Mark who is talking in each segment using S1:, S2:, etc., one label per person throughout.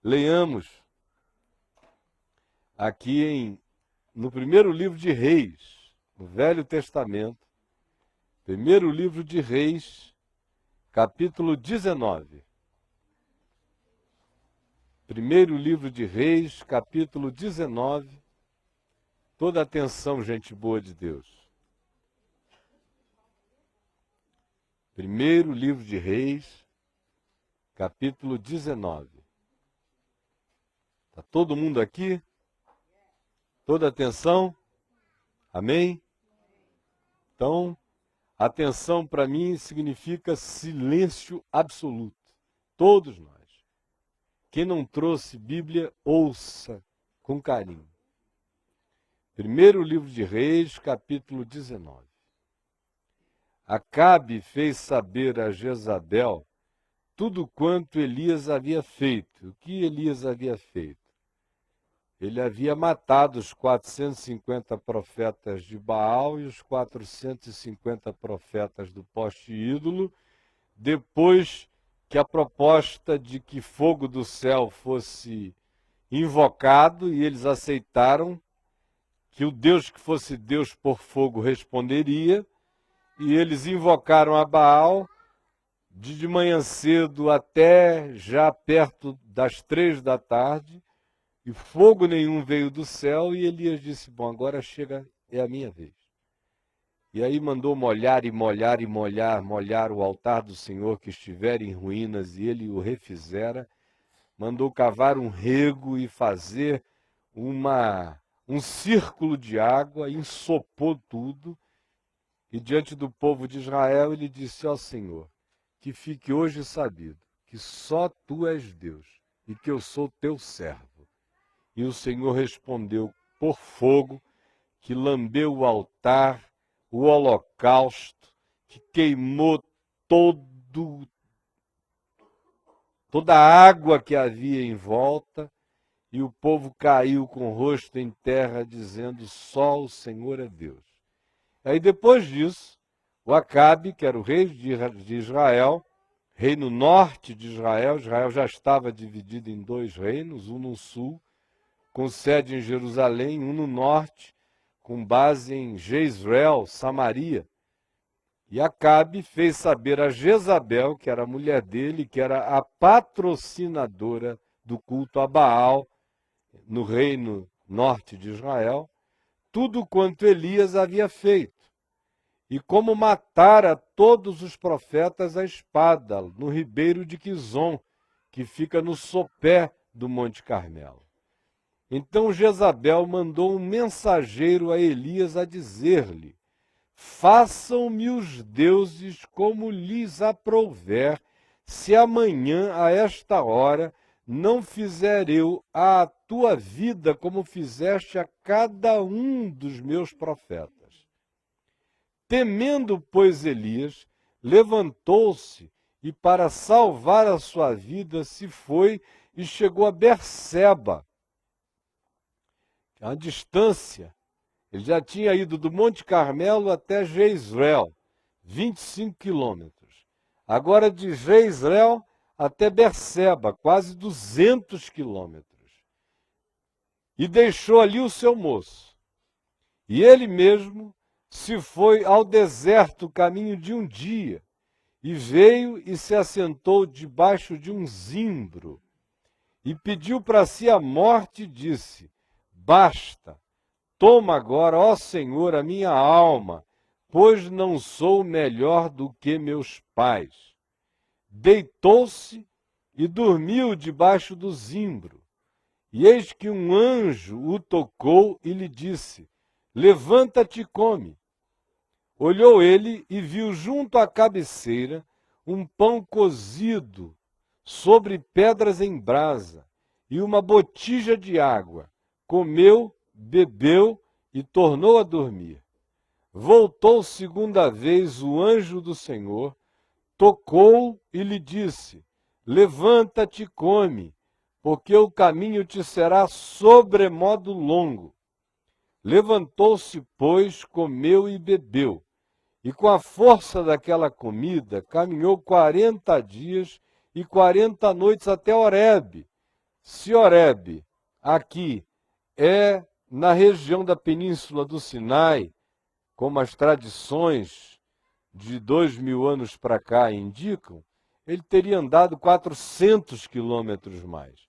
S1: Leiamos aqui no primeiro livro de Reis, no Velho Testamento, primeiro livro de Reis, capítulo 19. Primeiro livro de Reis, capítulo 19. Toda atenção, gente boa de Deus. Primeiro livro de Reis, capítulo 19. Está todo mundo aqui? Toda atenção? Amém? Então, atenção para mim significa silêncio absoluto. Todos nós. Quem não trouxe Bíblia, ouça com carinho. Primeiro livro de Reis, capítulo 19. Acabe fez saber a Jezabel tudo quanto Elias havia feito. O que Elias havia feito? Ele havia matado os 450 profetas de Baal e os 450 profetas do poste ídolo, depois que a proposta de que fogo do céu fosse invocado, e eles aceitaram que o Deus que fosse Deus por fogo responderia, e eles invocaram a Baal de manhã cedo até já perto das 3 da tarde, e fogo nenhum veio do céu, e Elias disse, bom, agora chega, é a minha vez. E aí mandou molhar o altar do Senhor que estivera em ruínas, e ele o refizera, mandou cavar um rego e fazer um círculo de água, ensopou tudo, e diante do povo de Israel ele disse, ó Senhor, que fique hoje sabido que só Tu és Deus, e que eu sou Teu servo. E o Senhor respondeu por fogo, que lambeu o altar, o holocausto, que queimou toda a água que havia em volta, e o povo caiu com o rosto em terra, dizendo, só o Senhor é Deus. Aí depois disso, o Acabe, que era o rei de Israel, rei no norte de Israel, Israel já estava dividido em 2 reinos, um no sul, com sede em Jerusalém, um no norte, com base em Jezreel, Samaria. E Acabe fez saber a Jezabel, que era a mulher dele, que era a patrocinadora do culto a Baal, no reino norte de Israel, tudo quanto Elias havia feito. E como matara todos os profetas à espada, no ribeiro de Quizon, que fica no sopé do Monte Carmelo. Então Jezabel mandou um mensageiro a Elias a dizer-lhe, façam-me os deuses como lhes aprouver, se amanhã a esta hora não fizer eu a tua vida como fizeste a cada um dos meus profetas. Temendo, pois, Elias, levantou-se e para salvar a sua vida se foi e chegou a Berseba, a distância. Ele já tinha ido do Monte Carmelo até Jezreel, 25 quilômetros. Agora de Jezreel até Berseba, quase 200 quilômetros. E deixou ali o seu moço. E ele mesmo se foi ao deserto, caminho de um dia, e veio e se assentou debaixo de um zimbro, e pediu para si a morte e disse, basta, toma agora, ó Senhor, a minha alma, pois não sou melhor do que meus pais. Deitou-se e dormiu debaixo do zimbro. E eis que um anjo o tocou e lhe disse, levanta-te e come. Olhou ele e viu junto à cabeceira um pão cozido sobre pedras em brasa e uma botija de água. Comeu, bebeu e tornou a dormir. Voltou segunda vez o anjo do Senhor, tocou e lhe disse, levanta-te e come, porque o caminho te será sobremodo longo. Levantou-se, pois, comeu e bebeu, e com a força daquela comida caminhou 40 dias e 40 noites até Horebe, Se Horebe, aqui, é na região da Península do Sinai, como as tradições de 2000 anos para cá indicam, ele teria andado 400 quilômetros mais.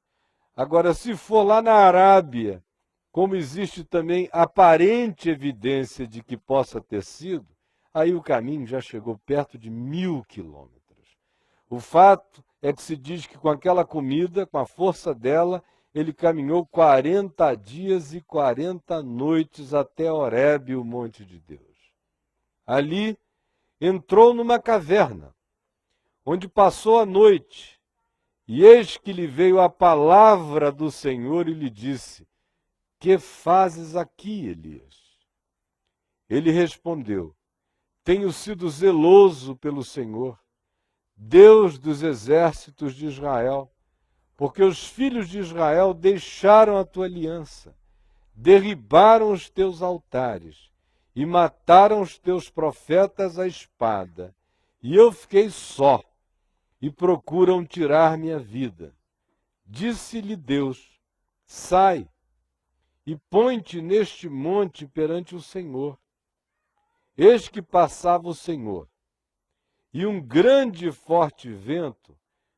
S1: Agora, se for lá na Arábia, como existe também aparente evidência de que possa ter sido, aí o caminho já chegou perto de 1000 quilômetros. O fato é que se diz que com aquela comida, com a força dela, ele caminhou 40 dias e 40 noites até Horebe, o monte de Deus. Ali entrou numa caverna, onde passou a noite, e eis que lhe veio a palavra do Senhor e lhe disse: que fazes aqui, Elias? Ele respondeu: tenho sido zeloso pelo Senhor, Deus dos exércitos de Israel, porque os filhos de Israel deixaram a tua aliança, derribaram os teus altares e mataram os teus profetas à espada, e eu fiquei só, e procuram tirar minha vida. Disse-lhe Deus: sai, e põe-te neste monte perante o Senhor. Eis que passava o Senhor, e um grande e forte vento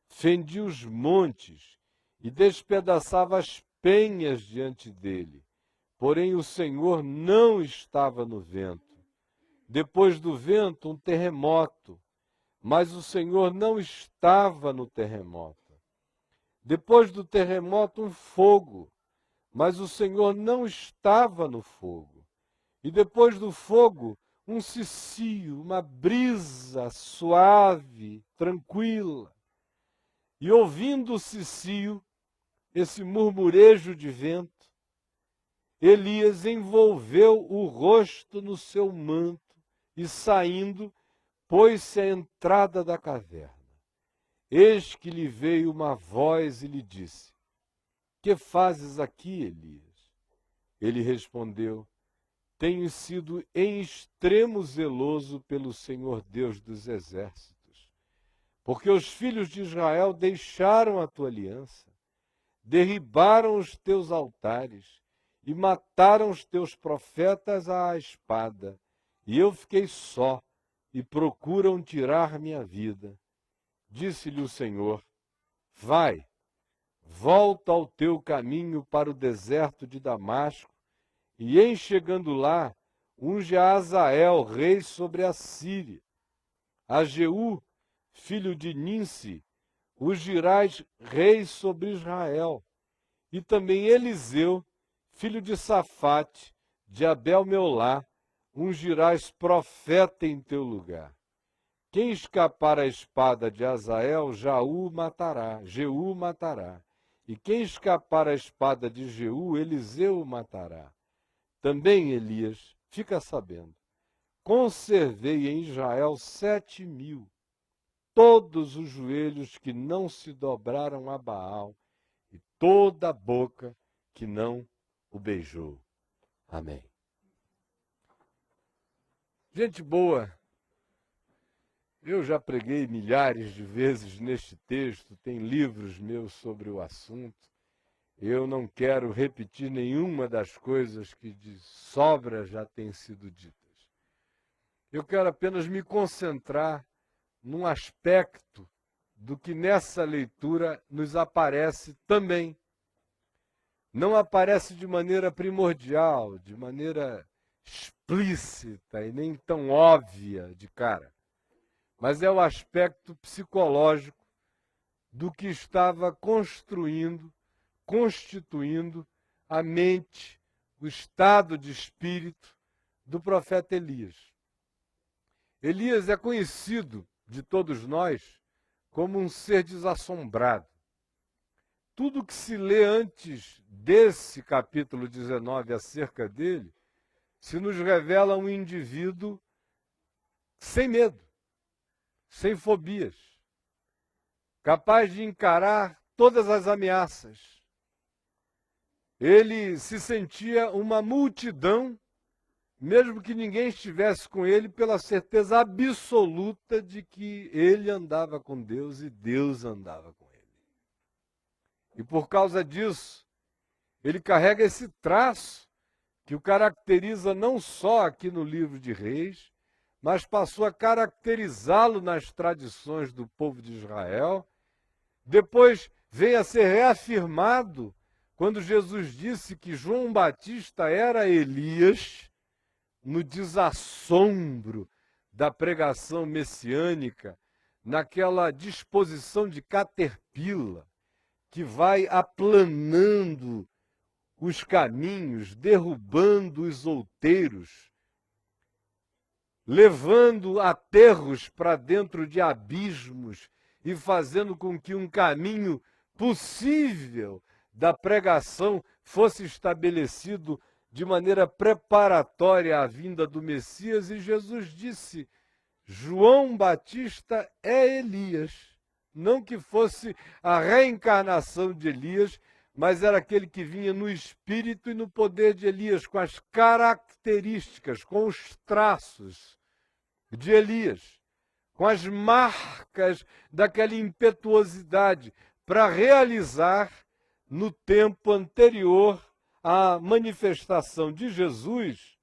S1: fendia os montes e despedaçava as penhas diante dele. Porém o Senhor não estava no vento. Depois do vento, um terremoto, mas o Senhor não estava no terremoto. Depois do terremoto, um fogo, mas o Senhor não estava no fogo. E depois do fogo, um cicio, uma brisa suave, tranquila. E ouvindo o cicio, esse murmurejo de vento, Elias envolveu o rosto no seu manto e, saindo, pôs-se à entrada da caverna. Eis que lhe veio uma voz e lhe disse: que fazes aqui, Elias? Ele respondeu: tenho sido em extremo zeloso pelo Senhor Deus dos exércitos, porque os filhos de Israel deixaram a tua aliança, derribaram os teus altares e mataram os teus profetas à espada, e eu fiquei só, e procuram tirar minha vida. Disse-lhe o Senhor: vai, volta ao teu caminho para o deserto de Damasco, e em chegando lá, unge a Azael, rei sobre a Síria. A Jeú, filho de Ninsi, ungirás rei sobre Israel. E também Eliseu, filho de Safate, de Abel-Meolá, ungirás profeta em teu lugar. Quem escapar à espada de Azael, Jeú matará. E quem escapar à espada de Jeú, Eliseu matará. Também, Elias, fica sabendo, conservei em Israel 7.000, todos os joelhos que não se dobraram a Baal, e toda a boca que não o beijou. Amém. Gente boa, eu já preguei milhares de vezes neste texto, tem livros meus sobre o assunto. Eu não quero repetir nenhuma das coisas que de sobra já têm sido ditas. Eu quero apenas me concentrar num aspecto do que nessa leitura nos aparece também. Não aparece de maneira primordial, de maneira explícita e nem tão óbvia de cara, mas é o aspecto psicológico do que estava constituindo a mente, o estado de espírito do profeta Elias. Elias é conhecido de todos nós como um ser desassombrado. Tudo que se lê antes desse capítulo 19 acerca dele, se nos revela um indivíduo sem medo, sem fobias, capaz de encarar todas as ameaças. Ele se sentia uma multidão, mesmo que ninguém estivesse com ele, pela certeza absoluta de que ele andava com Deus e Deus andava com ele. E por causa disso, ele carrega esse traço que o caracteriza não só aqui no livro de Reis, mas passou a caracterizá-lo nas tradições do povo de Israel. Depois veio a ser reafirmado quando Jesus disse que João Batista era Elias, no desassombro da pregação messiânica, naquela disposição de caterpillar que vai aplanando os caminhos, derrubando os outeiros, levando aterros para dentro de abismos e fazendo com que um caminho possível da pregação fosse estabelecido de maneira preparatória à vinda do Messias. E Jesus disse: João Batista é Elias. Não que fosse a reencarnação de Elias, mas era aquele que vinha no espírito e no poder de Elias, com as características, com os traços de Elias, com as marcas daquela impetuosidade, para realizar no tempo anterior à manifestação de Jesus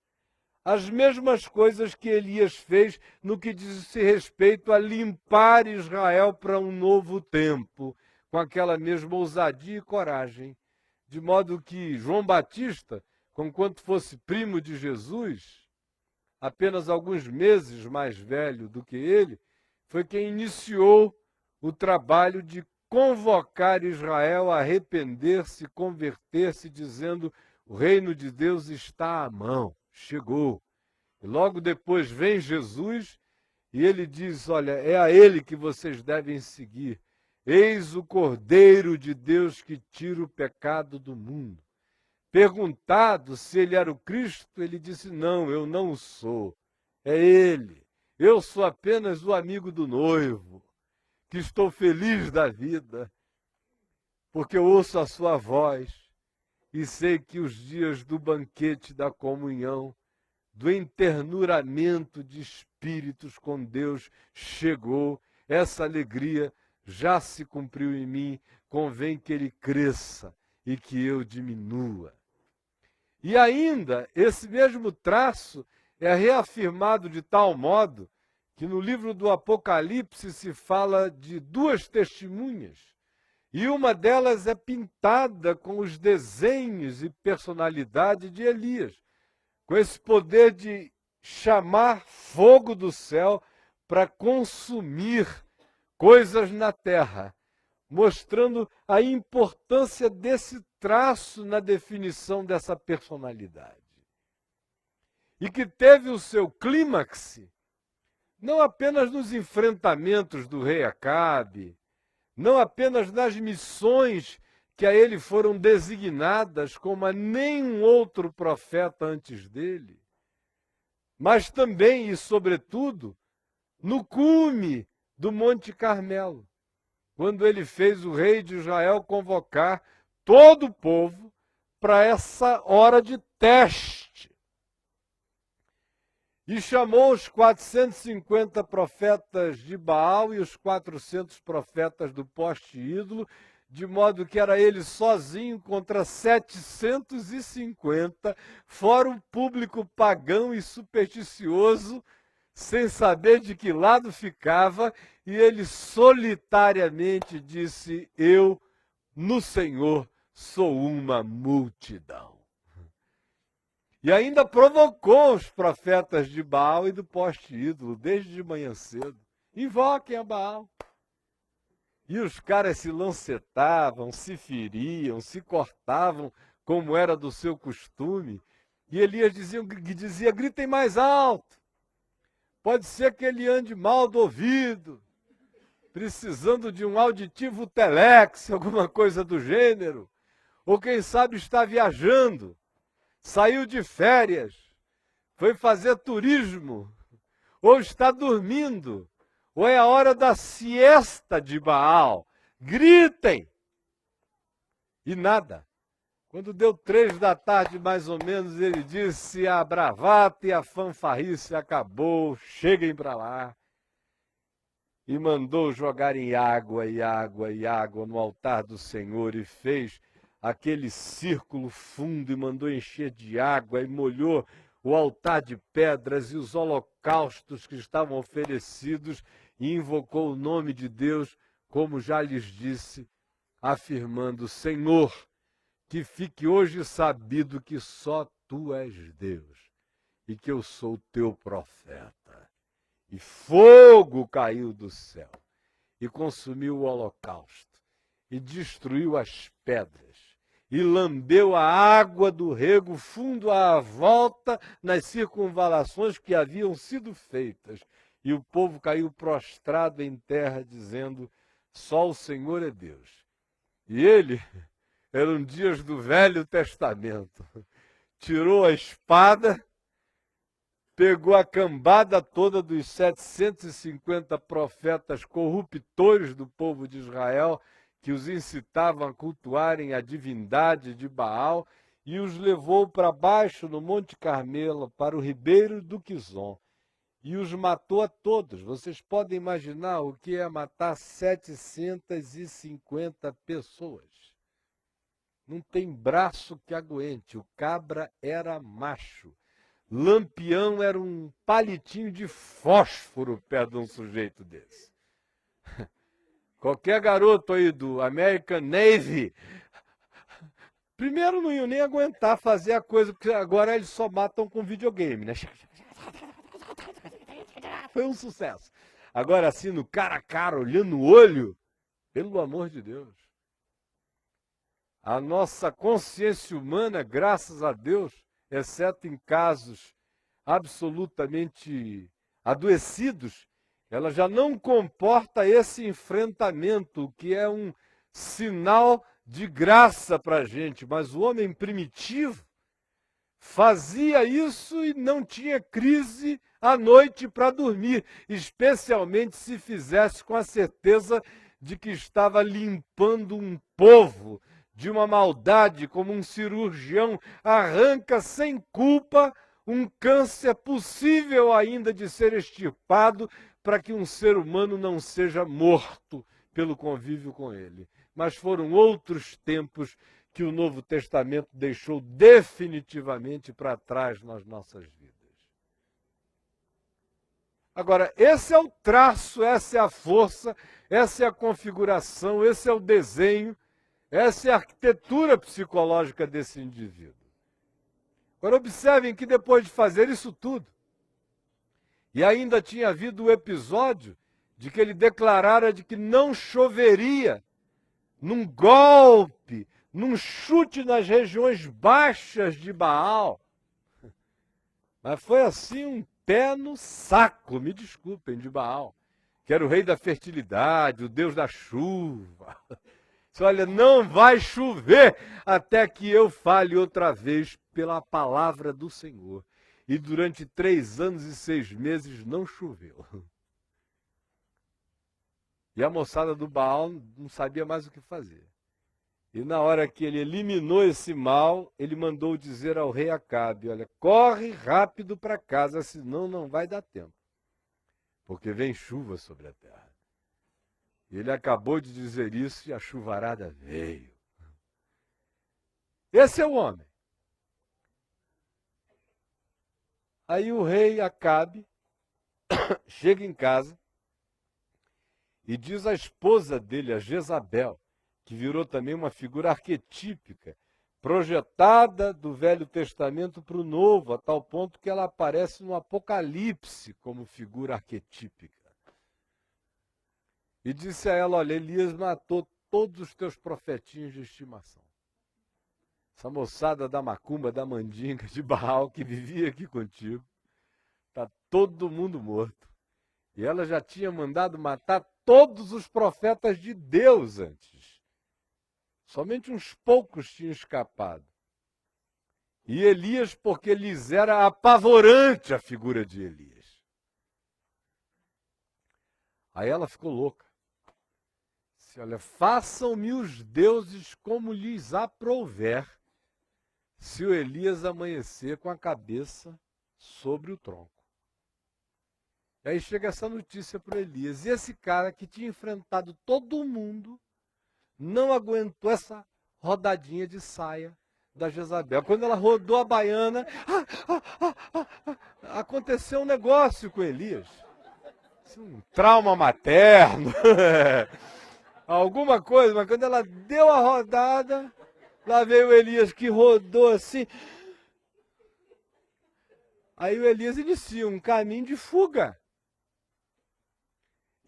S1: as mesmas coisas que Elias fez no que diz respeito a limpar Israel para um novo tempo, com aquela mesma ousadia e coragem. De modo que João Batista, conquanto fosse primo de Jesus, apenas alguns meses mais velho do que ele, foi quem iniciou o trabalho de convocar Israel a arrepender-se, converter-se, dizendo: o reino de Deus está à mão, chegou. E logo depois vem Jesus e ele diz: olha, é a ele que vocês devem seguir. Eis o Cordeiro de Deus que tira o pecado do mundo. Perguntado se ele era o Cristo, ele disse: não, eu não o sou. É ele. Eu sou apenas o amigo do noivo, que estou feliz da vida, porque eu ouço a sua voz e sei que os dias do banquete da comunhão, do enternuramento de espíritos com Deus chegou. Essa alegria já se cumpriu em mim, convém que ele cresça e que eu diminua. E ainda, esse mesmo traço é reafirmado de tal modo que no livro do Apocalipse se fala de duas testemunhas, e uma delas é pintada com os desenhos e personalidade de Elias, com esse poder de chamar fogo do céu para consumir coisas na terra, mostrando a importância desse traço na definição dessa personalidade. E que teve o seu clímax não apenas nos enfrentamentos do rei Acabe, não apenas nas missões que a ele foram designadas como a nenhum outro profeta antes dele, mas também e sobretudo no cume do Monte Carmelo, quando ele fez o rei de Israel convocar todo o povo para essa hora de teste. E chamou os 450 profetas de Baal e os 400 profetas do poste ídolo, de modo que era ele sozinho contra 750, fora o público pagão e supersticioso, sem saber de que lado ficava, e ele solitariamente disse: eu, no Senhor, sou uma multidão. E ainda provocou os profetas de Baal e do poste ídolo, desde de manhã cedo. Invoquem a Baal. E os caras se lancetavam, se feriam, se cortavam, como era do seu costume. E Elias dizia: gritem mais alto. Pode ser que ele ande mal do ouvido, precisando de um auditivo telex, alguma coisa do gênero. Ou quem sabe está viajando, saiu de férias, foi fazer turismo, ou está dormindo, ou é a hora da siesta de Baal. Gritem! E nada. Quando deu 3 da tarde, mais ou menos, ele disse: a bravata e a fanfarrice acabou, cheguem para lá. e mandou jogarem água e água e água no altar do Senhor e fez aquele círculo fundo e mandou encher de água e molhou o altar de pedras e os holocaustos que estavam oferecidos e invocou o nome de Deus, como já lhes disse, afirmando: Senhor, que fique hoje sabido que só tu és Deus e que eu sou teu profeta. E fogo caiu do céu e consumiu o holocausto e destruiu as pedras e lambeu a água do rego fundo à volta nas circunvalações que haviam sido feitas. E o povo caiu prostrado em terra, dizendo: só o Senhor é Deus. E ele, eram dias do Velho Testamento, tirou a espada, pegou a cambada toda dos 750 profetas corruptores do povo de Israel, que os incitavam a cultuarem a divindade de Baal, e os levou para baixo no Monte Carmelo, para o ribeiro do Quizon, e os matou a todos. Vocês podem imaginar o que é matar 750 pessoas. Não tem braço que aguente. O cabra era macho. Lampião era um palitinho de fósforo perto de um sujeito desse. Qualquer garoto aí do American Navy, primeiro não iam nem aguentar fazer a coisa, porque agora eles só matam com videogame, né? Foi um sucesso. Agora assim, no cara a cara, olhando no olho, pelo amor de Deus. A nossa consciência humana, graças a Deus, exceto em casos absolutamente adoecidos, ela já não comporta esse enfrentamento, o que é um sinal de graça para a gente. Mas o homem primitivo fazia isso e não tinha crise à noite para dormir, especialmente se fizesse com a certeza de que estava limpando um povo de uma maldade, como um cirurgião arranca sem culpa um câncer possível ainda de ser extirpado para que um ser humano não seja morto pelo convívio com ele. Mas foram outros tempos que o Novo Testamento deixou definitivamente para trás nas nossas vidas. Agora, esse é o traço, essa é a força, essa é a configuração, esse é o desenho, essa é a arquitetura psicológica desse indivíduo. Agora, observem que depois de fazer isso tudo, e ainda tinha havido o episódio de que ele declarara de que não choveria, num golpe, num chute nas regiões baixas de Baal. Mas foi assim um pé no saco, me desculpem, de Baal, que era o rei da fertilidade, o deus da chuva. Olha, não vai chover até que eu fale outra vez pela palavra do Senhor. E durante 3 anos e 6 meses não choveu. E a moçada do Baal não sabia mais o que fazer. E na hora que ele eliminou esse mal, ele mandou dizer ao rei Acabe: olha, corre rápido para casa, senão não vai dar tempo, porque vem chuva sobre a terra. E ele acabou de dizer isso e a chuvarada veio. Esse é o homem. Aí o rei Acabe chega em casa e diz à esposa dele, a Jezabel, que virou também uma figura arquetípica, projetada do Velho Testamento para o Novo, a tal ponto que ela aparece no Apocalipse como figura arquetípica. E disse a ela: olha, Elias matou todos os teus profetinhos de estimação. Essa moçada da macumba, da mandinga, de Baal, que vivia aqui contigo, está todo mundo morto. E ela já tinha mandado matar todos os profetas de Deus antes. Somente uns poucos tinham escapado. E Elias, porque lhes era apavorante a figura de Elias. Aí ela ficou louca. Disse: olha, façam-me os deuses como lhes aprouver, se o Elias amanhecer com a cabeça sobre o tronco. E aí chega essa notícia para Elias. E esse cara que tinha enfrentado todo mundo não aguentou essa rodadinha de saia da Jezabel. Quando ela rodou a baiana, aconteceu um negócio com Elias. Um trauma materno, alguma coisa, mas quando ela deu a rodada, lá veio o Elias que rodou assim. Aí o Elias inicia um caminho de fuga.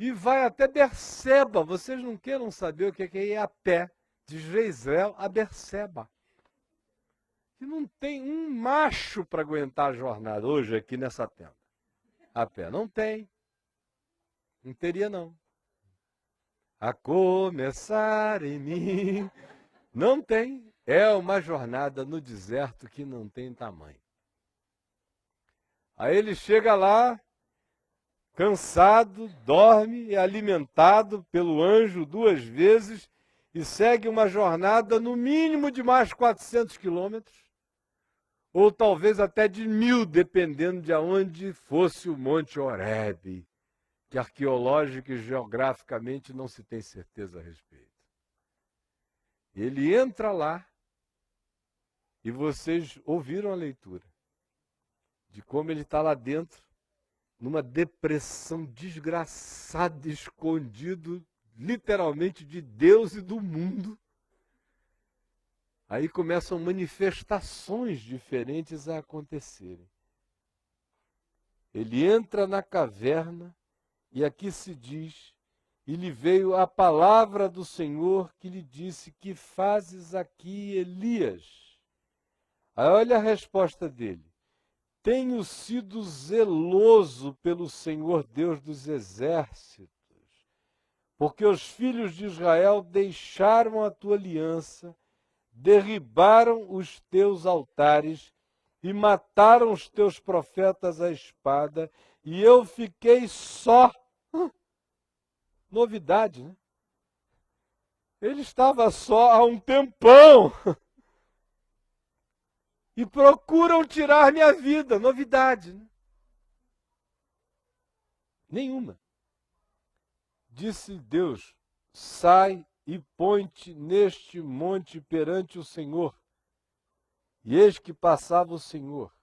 S1: E vai até Berseba. Vocês não queiram saber o que é ir a pé de Jezreel a Berseba. E não tem um macho para aguentar a jornada hoje aqui nessa tenda. A pé não tem. Não teria não. A começar em mim. Não tem. É uma jornada no deserto que não tem tamanho. Aí ele chega lá, cansado, dorme, é alimentado pelo anjo 2 vezes e segue uma jornada no mínimo de mais 400 quilômetros, ou talvez até de 1000, dependendo de aonde fosse o Monte Horebe, que arqueológica e geograficamente não se tem certeza a respeito. Ele entra lá, e vocês ouviram a leitura, de como ele está lá dentro, numa depressão desgraçada, escondido, literalmente, de Deus e do mundo. Aí começam manifestações diferentes a acontecerem. Ele entra na caverna, e aqui se diz, e lhe veio a palavra do Senhor que lhe disse: que fazes aqui, Elias? Aí olha a resposta dele: tenho sido zeloso pelo Senhor Deus dos exércitos, porque os filhos de Israel deixaram a tua aliança, derribaram os teus altares e mataram os teus profetas à espada, e eu fiquei só. Novidade, né? Ele estava só há um tempão. E procuram tirar minha vida. Novidade, né? Nenhuma. Disse Deus: sai e põe-te neste monte perante o Senhor. E eis que passava o Senhor,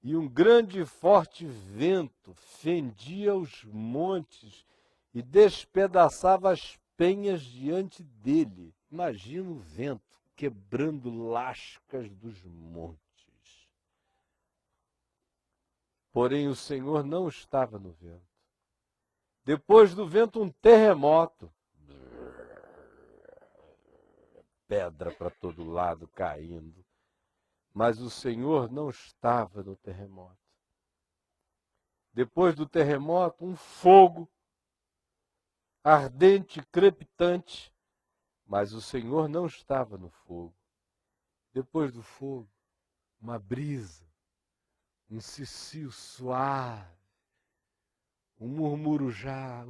S1: e um grande e forte vento fendia os montes e despedaçava as penhas diante dele. Imagina o vento quebrando lascas dos montes. Porém, o Senhor não estava no vento. Depois do vento, um terremoto. Pedra para todo lado caindo. Mas o Senhor não estava no terremoto. Depois do terremoto, um fogo ardente, crepitante. Mas o Senhor não estava no fogo. Depois do fogo, uma brisa, um cicio suave, um murmurar,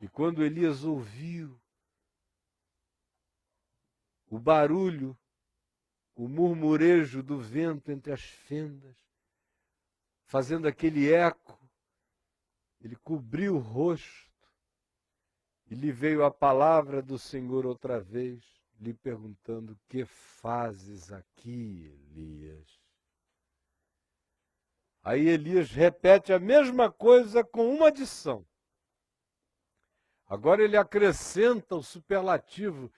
S1: E quando Elias ouviu o barulho, o murmurejo do vento entre as fendas, fazendo aquele eco, ele cobriu o rosto, e lhe veio a palavra do Senhor outra vez, lhe perguntando: que fazes aqui, Elias? Aí Elias repete a mesma coisa com uma adição. Agora ele acrescenta o superlativo: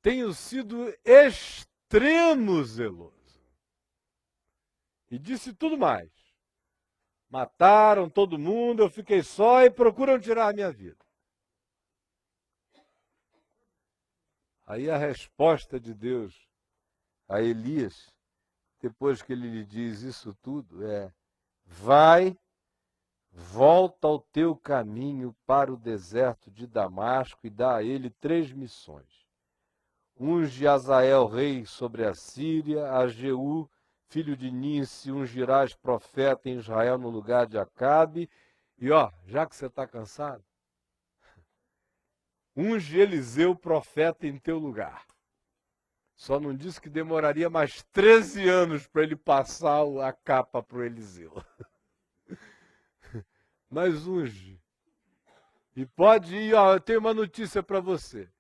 S1: tenho sido extremo zeloso. E disse tudo mais. Mataram todo mundo, eu fiquei só e procuram tirar a minha vida. Aí a resposta de Deus a Elias, depois que ele lhe diz isso tudo, é: vai, volta ao teu caminho para o deserto de Damasco e dá a ele 3 missões. Unge Azael rei sobre a Síria, a Jeú, filho de Ninsi, ungirás profeta em Israel no lugar de Acabe. E já que você está cansado, unge Eliseu profeta em teu lugar. Só não disse que demoraria mais 13 anos para ele passar a capa para o Eliseu. Mas unge. E pode ir, ó, eu tenho uma notícia para você.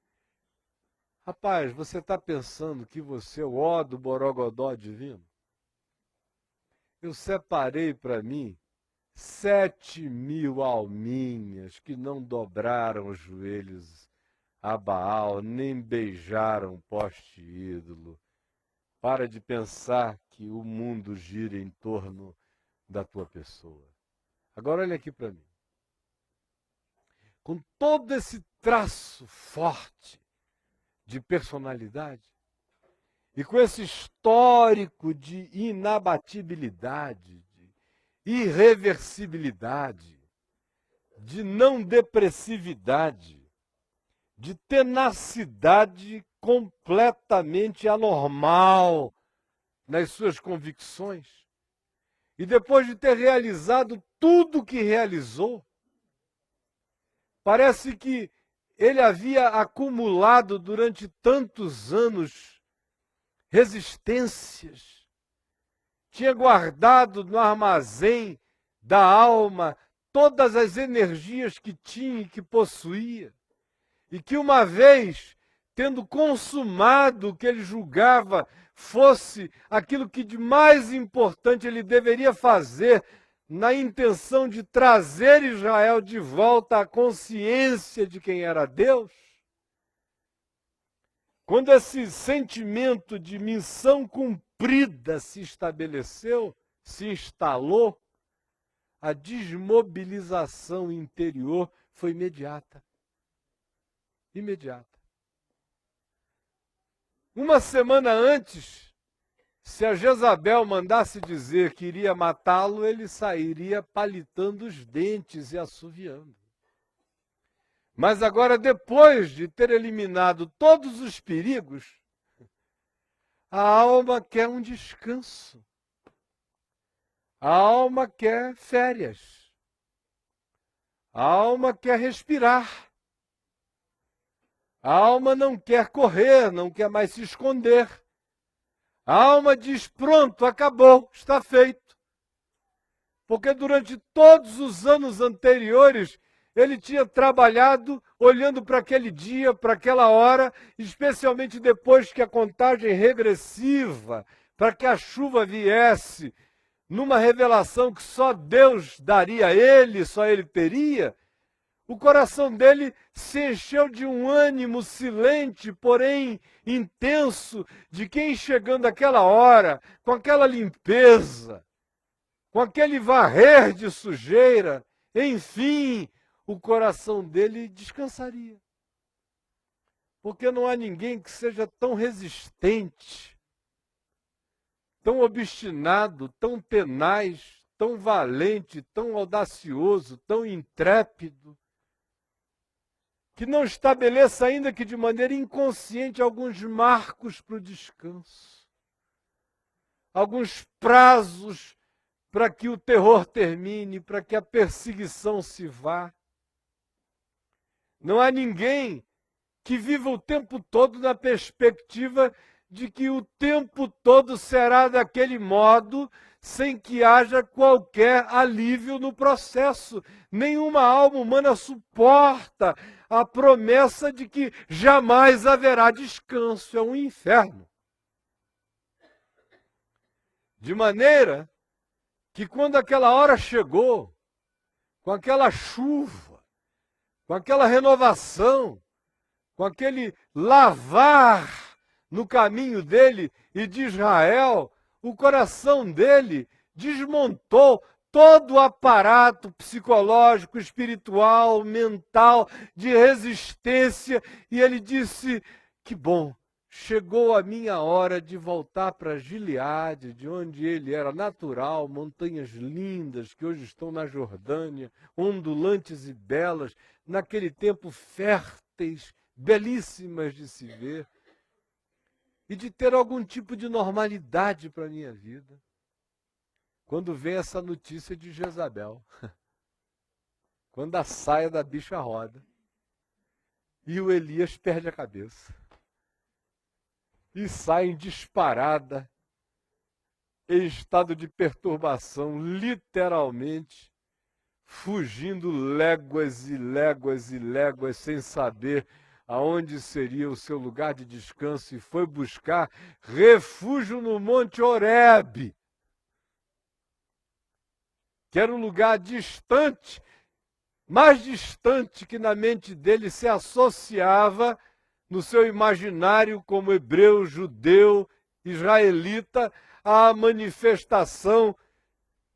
S1: Rapaz, você está pensando que você é o ó do Borogodó divino? Eu separei para mim 7.000 alminhas que não dobraram os joelhos a Baal, nem beijaram o poste ídolo. Para de pensar que o mundo gira em torno da tua pessoa. Agora olha aqui para mim. Com todo esse traço forte de personalidade, e com esse histórico de inabatibilidade, de irreversibilidade, de não depressividade, de tenacidade completamente anormal nas suas convicções, e depois de ter realizado tudo o que realizou, parece que ele havia acumulado durante tantos anos resistências, tinha guardado no armazém da alma todas as energias que tinha e que possuía, e que uma vez, tendo consumado o que ele julgava fosse aquilo que de mais importante ele deveria fazer, na intenção de trazer Israel de volta à consciência de quem era Deus, quando esse sentimento de missão cumprida se estabeleceu, se instalou, a desmobilização interior foi imediata. Imediata. Uma semana antes, se a Jezabel mandasse dizer que iria matá-lo, ele sairia palitando os dentes e assoviando. Mas agora, depois de ter eliminado todos os perigos, a alma quer um descanso. A alma quer férias. A alma quer respirar. A alma não quer correr, não quer mais se esconder. A alma diz, pronto, acabou, está feito. Porque durante todos os anos anteriores, ele tinha trabalhado olhando para aquele dia, para aquela hora, especialmente depois que a contagem regressiva, para que a chuva viesse, numa revelação que só Deus daria a ele, só ele teria, o coração dele se encheu de um ânimo silente, porém intenso, de quem chegando àquela hora, com aquela limpeza, com aquele varrer de sujeira, enfim, o coração dele descansaria. Porque não há ninguém que seja tão resistente, tão obstinado, tão tenaz, tão valente, tão audacioso, tão intrépido, que não estabeleça, ainda que de maneira inconsciente, alguns marcos para o descanso, alguns prazos para que o terror termine, para que a perseguição se vá. Não há ninguém que viva o tempo todo na perspectiva de que o tempo todo será daquele modo, sem que haja qualquer alívio no processo. Nenhuma alma humana suporta a promessa de que jamais haverá descanso. É um inferno. De maneira que quando aquela hora chegou, com aquela chuva, com aquela renovação, com aquele lavar no caminho dele e de Israel, o coração dele desmontou todo o aparato psicológico, espiritual, mental, de resistência, e ele disse, que bom, chegou a minha hora de voltar para Gileade, de onde ele era natural, montanhas lindas que hoje estão na Jordânia, ondulantes e belas, naquele tempo férteis, belíssimas de se ver, e de ter algum tipo de normalidade para a minha vida. Quando vem essa notícia de Jezabel, quando a saia da bicha roda, e o Elias perde a cabeça. e saem disparada, em estado de perturbação, literalmente, fugindo léguas e léguas e léguas, sem saber aonde seria o seu lugar de descanso, e foi buscar refúgio no Monte Horebe, que era um lugar distante, mais distante que na mente dele se associava no seu imaginário como hebreu, judeu, israelita, à manifestação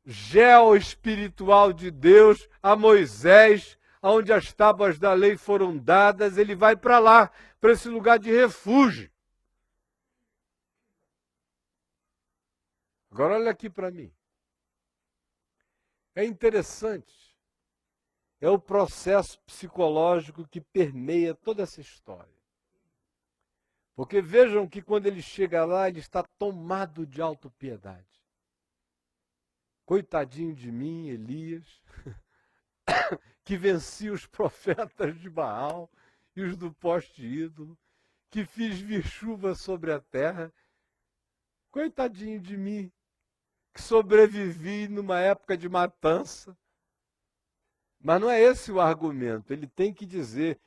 S1: geoespiritual de Deus, a Moisés, onde as tábuas da lei foram dadas. Ele vai para lá, para esse lugar de refúgio. Agora olha aqui para mim. É interessante. É o processo psicológico que permeia toda essa história. Porque vejam que quando ele chega lá, ele está tomado de autopiedade. Coitadinho de mim, Elias, que venci os profetas de Baal e os do poste ídolo, que fiz vir chuva sobre a terra. Coitadinho de mim, que sobrevivi numa época de matança. Mas não é esse o argumento. Ele tem que dizer,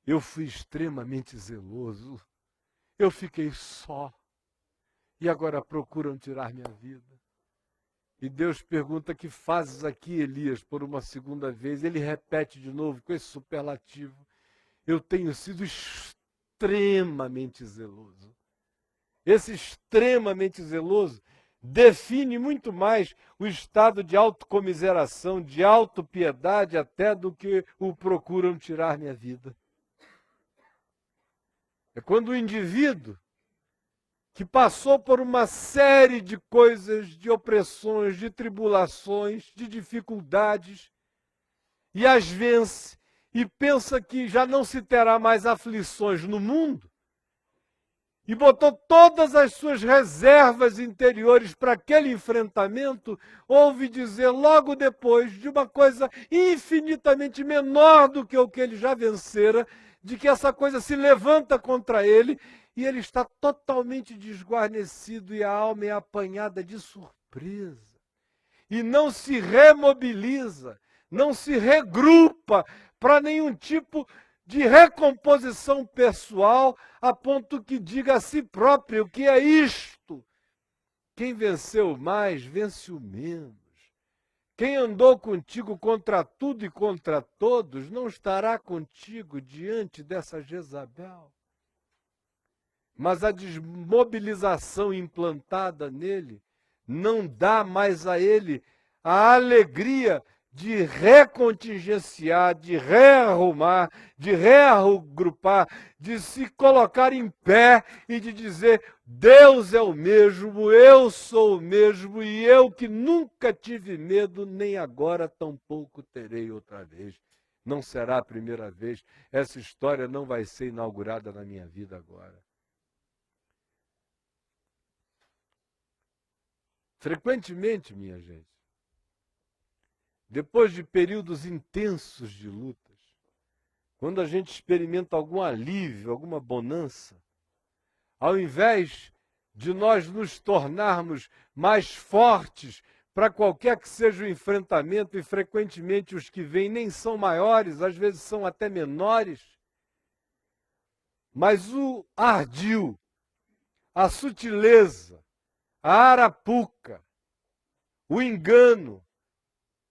S1: eu fui extremamente zeloso, eu fiquei só, e agora procuram tirar minha vida. E Deus pergunta, que fazes aqui, Elias, por uma segunda vez? Ele repete de novo com esse superlativo, eu tenho sido extremamente zeloso. Esse extremamente zeloso define muito mais o estado de autocomiseração, de autopiedade, até do que o procuram tirar minha vida. É quando o indivíduo que passou por uma série de coisas, de opressões, de tribulações, de dificuldades, e as vence, e pensa que já não se terá mais aflições no mundo, e botou todas as suas reservas interiores para aquele enfrentamento, ouve dizer logo depois de uma coisa infinitamente menor do que o que ele já vencera, de que essa coisa se levanta contra ele, e ele está totalmente desguarnecido, e a alma é apanhada de surpresa. E não se remobiliza, não se regrupa para nenhum tipo de recomposição pessoal, a ponto que diga a si próprio: o que é isto? Quem venceu mais, vence o menos. Quem andou contigo contra tudo e contra todos, não estará contigo diante dessa Jezabel. Mas a desmobilização implantada nele não dá mais a ele a alegria de recontingenciar, de rearrumar, de reagrupar, de se colocar em pé e de dizer: Deus é o mesmo, eu sou o mesmo, e eu que nunca tive medo, nem agora tampouco terei outra vez. Não será a primeira vez, essa história não vai ser inaugurada na minha vida agora. Frequentemente, minha gente, depois de períodos intensos de lutas, quando a gente experimenta algum alívio, alguma bonança, ao invés de nós nos tornarmos mais fortes para qualquer que seja o enfrentamento, e frequentemente os que vêm nem são maiores, às vezes são até menores, mas o ardil, a sutileza, a arapuca, o engano,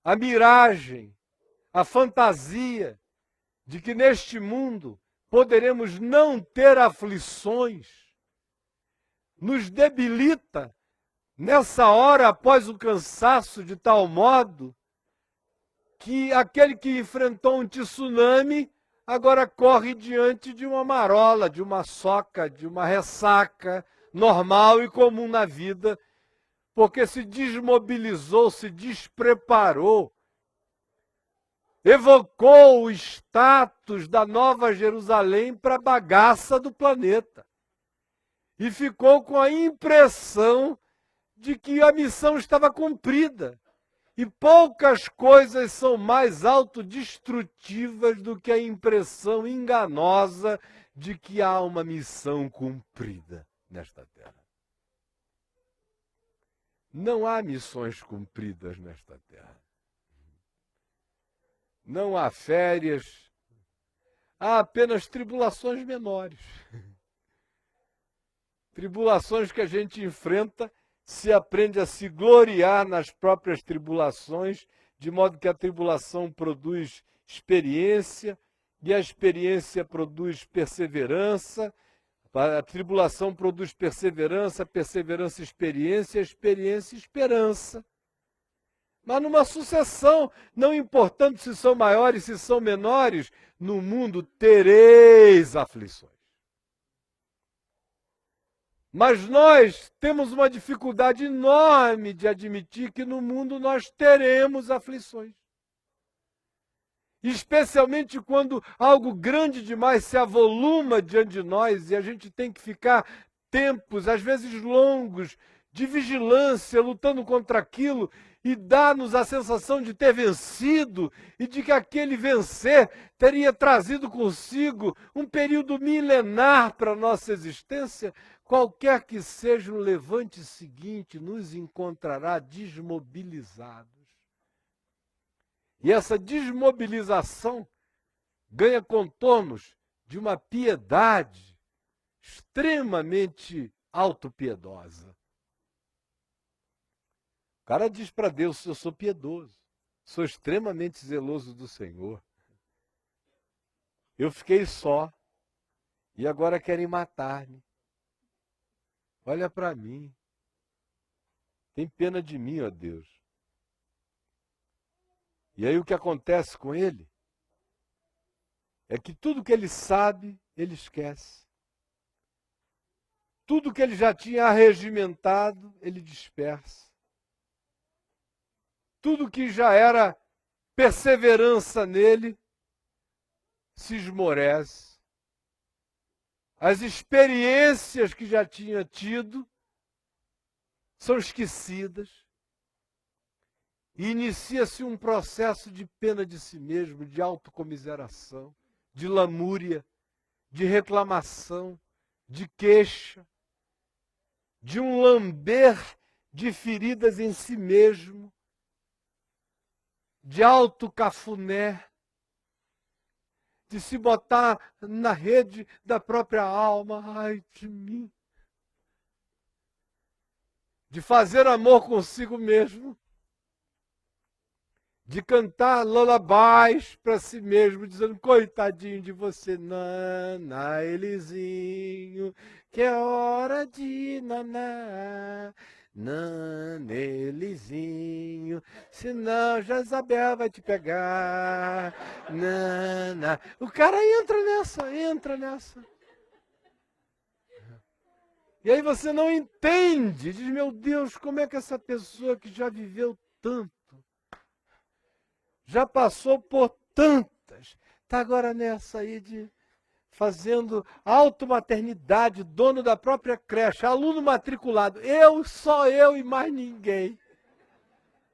S1: a miragem, a fantasia de que neste mundo poderemos não ter aflições, nos debilita nessa hora após o cansaço, de tal modo que aquele que enfrentou um tsunami agora corre diante de uma marola, de uma soca, de uma ressaca normal e comum na vida, porque se desmobilizou, se despreparou, evocou o status da Nova Jerusalém para a bagaça do planeta. E ficou com a impressão de que a missão estava cumprida. E poucas coisas são mais autodestrutivas do que a impressão enganosa de que há uma missão cumprida. nesta terra. Não há missões cumpridas nesta terra. Não há férias, há apenas tribulações menores. Tribulações que a gente enfrenta, se aprende a se gloriar nas próprias tribulações, de modo que a tribulação produz experiência, e a experiência produz perseverança, a tribulação produz perseverança, perseverança experiência, experiência esperança. Mas numa sucessão, não importando se são maiores, se são menores, no mundo tereis aflições. Mas nós temos uma dificuldade enorme de admitir que no mundo nós teremos aflições. Especialmente quando algo grande demais se avoluma diante de nós e a gente tem que ficar tempos, às vezes longos, de vigilância, lutando contra aquilo, e dá-nos a sensação de ter vencido e de que aquele vencer teria trazido consigo um período milenar para a nossa existência. Qualquer que seja o levante seguinte, nos encontrará desmobilizados. E essa desmobilização ganha contornos de uma piedade extremamente autopiedosa. O cara diz para Deus: eu sou piedoso, sou extremamente zeloso do Senhor. Eu fiquei só e agora querem matar-me. Olha para mim. Tem pena de mim, ó Deus. E aí o que acontece com ele é que tudo que ele sabe, ele esquece. Tudo que ele já tinha arregimentado, ele dispersa. Tudo que já era perseverança nele, se esmorece. As experiências que já tinha tido são esquecidas. E inicia-se um processo de pena de si mesmo, de autocomiseração, de lamúria, de reclamação, de queixa, de um lamber de feridas em si mesmo, de autocafuné, de se botar na rede da própria alma. Ai de mim! De fazer amor consigo mesmo. De cantar lullabies para si mesmo, dizendo: coitadinho de você, nana, Elisinho, que é hora de naná. Nana, Elisinho, senão Jezabel vai te pegar. Nana. O cara entra nessa. E aí você não entende, diz: meu Deus, como é que essa pessoa que já viveu tanto, já passou por tantas, está agora nessa aí de fazendo automaternidade, dono da própria creche, aluno matriculado, só eu e mais ninguém.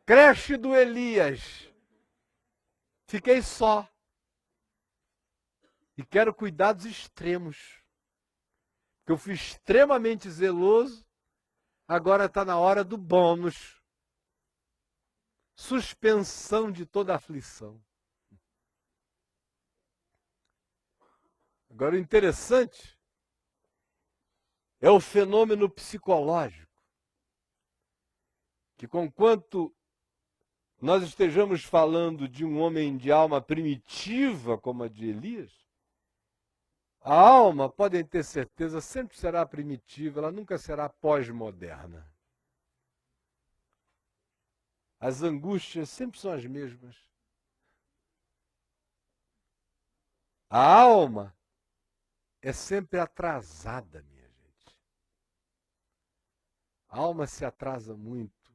S1: Creche do Elias. Fiquei só. E quero cuidados extremos. Porque eu fui extremamente zeloso, agora está na hora do bônus. Suspensão de toda aflição. Agora, o interessante é o fenômeno psicológico, que conquanto nós estejamos falando de um homem de alma primitiva, como a de Elias, a alma, podem ter certeza, sempre será primitiva, ela nunca será pós-moderna. As angústias sempre são as mesmas. A alma é sempre atrasada, minha gente. A alma se atrasa muito,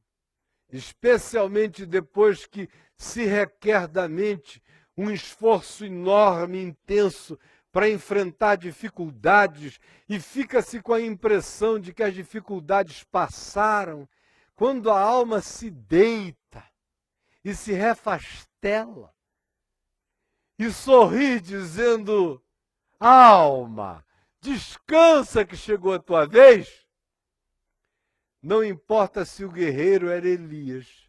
S1: especialmente depois que se requer da mente um esforço enorme, intenso, para enfrentar dificuldades, e fica-se com a impressão de que as dificuldades passaram. Quando a alma se deita e se refastela e sorri dizendo: alma, descansa que chegou a tua vez. Não importa se o guerreiro era Elias,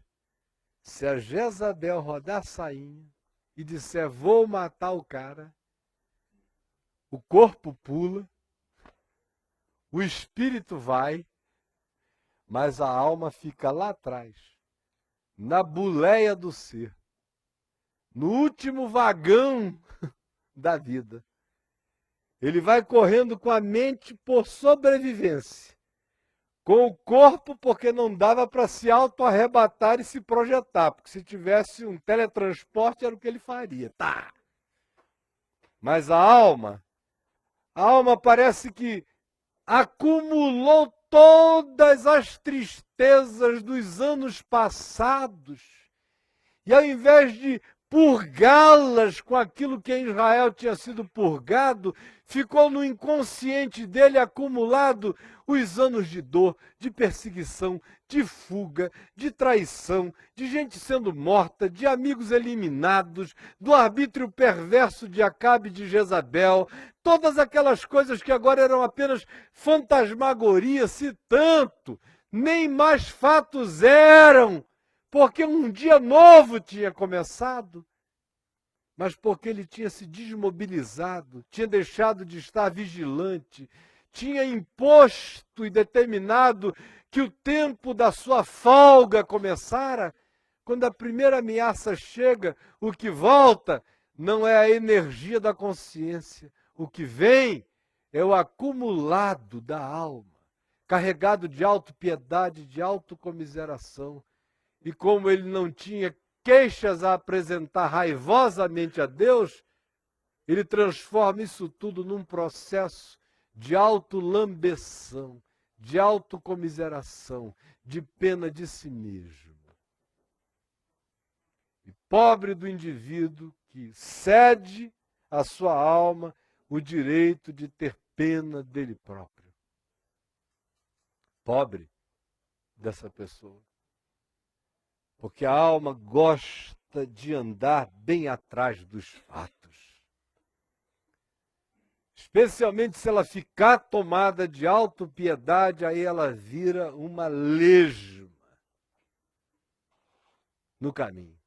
S1: se a Jezabel rodar a sainha e disser, vou matar o cara, o corpo pula, o espírito vai, mas a alma fica lá atrás, na boleia do ser, no último vagão da vida. Ele vai correndo com a mente por sobrevivência, com o corpo porque não dava para se auto-arrebatar e se projetar, porque se tivesse um teletransporte era o que ele faria. Tá. Mas a alma parece que acumulou todas as tristezas dos anos passados e ao invés de purgá-las com aquilo que em Israel tinha sido purgado, ficou no inconsciente dele acumulado os anos de dor, de perseguição, de fuga, de traição, de gente sendo morta, de amigos eliminados, do arbítrio perverso de Acabe e de Jezabel, todas aquelas coisas que agora eram apenas fantasmagoria, se tanto, nem mais fatos eram, porque um dia novo tinha começado, mas porque ele tinha se desmobilizado, tinha deixado de estar vigilante, tinha imposto e determinado que o tempo da sua folga começara. Quando a primeira ameaça chega, o que volta não é a energia da consciência, o que vem é o acumulado da alma, carregado de autopiedade, de autocomiseração. E como ele não tinha queixas a apresentar raivosamente a Deus, ele transforma isso tudo num processo de autolambeção, de autocomiseração, de pena de si mesmo. E pobre do indivíduo que cede à sua alma o direito de ter pena dele próprio. Pobre dessa pessoa. Porque a alma gosta de andar bem atrás dos fatos. Especialmente se ela ficar tomada de autopiedade, aí ela vira uma lesma no caminho.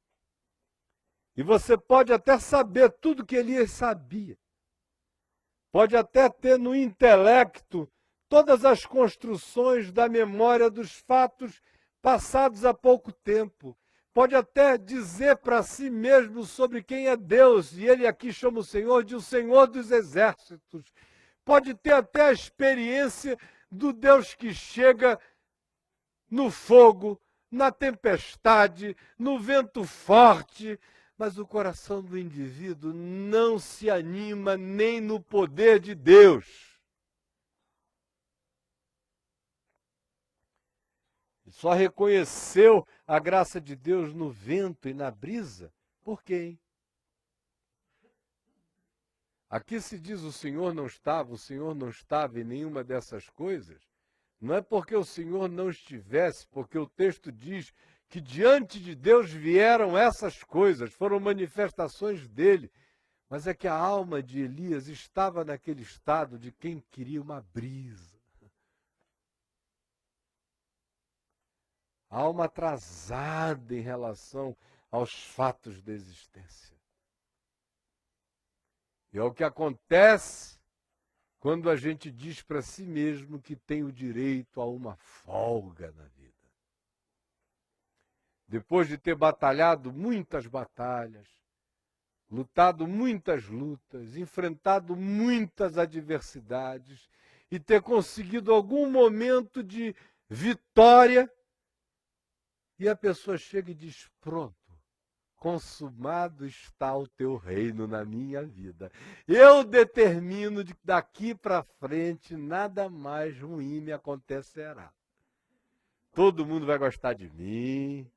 S1: E você pode até saber tudo que Elias sabia. Pode até ter no intelecto todas as construções da memória dos fatos passados há pouco tempo. Pode até dizer para si mesmo sobre quem é Deus, e ele aqui chama o Senhor de o Senhor dos Exércitos. Pode ter até a experiência do Deus que chega no fogo, na tempestade, no vento forte, mas o coração do indivíduo não se anima nem no poder de Deus. Só reconheceu a graça de Deus no vento e na brisa. Por quê, hein? Aqui se diz o Senhor não estava em nenhuma dessas coisas. Não é porque o Senhor não estivesse, porque o texto diz que diante de Deus vieram essas coisas, foram manifestações dele. Mas é que a alma de Elias estava naquele estado de quem queria uma brisa. Alma atrasada em relação aos fatos da existência. E é o que acontece quando a gente diz para si mesmo que tem o direito a uma folga na vida. Depois de ter batalhado muitas batalhas, lutado muitas lutas, enfrentado muitas adversidades e ter conseguido algum momento de vitória, e a pessoa chega e diz, pronto, consumado está o teu reino na minha vida. Eu determino de que daqui para frente nada mais ruim me acontecerá. Todo mundo vai gostar de mim,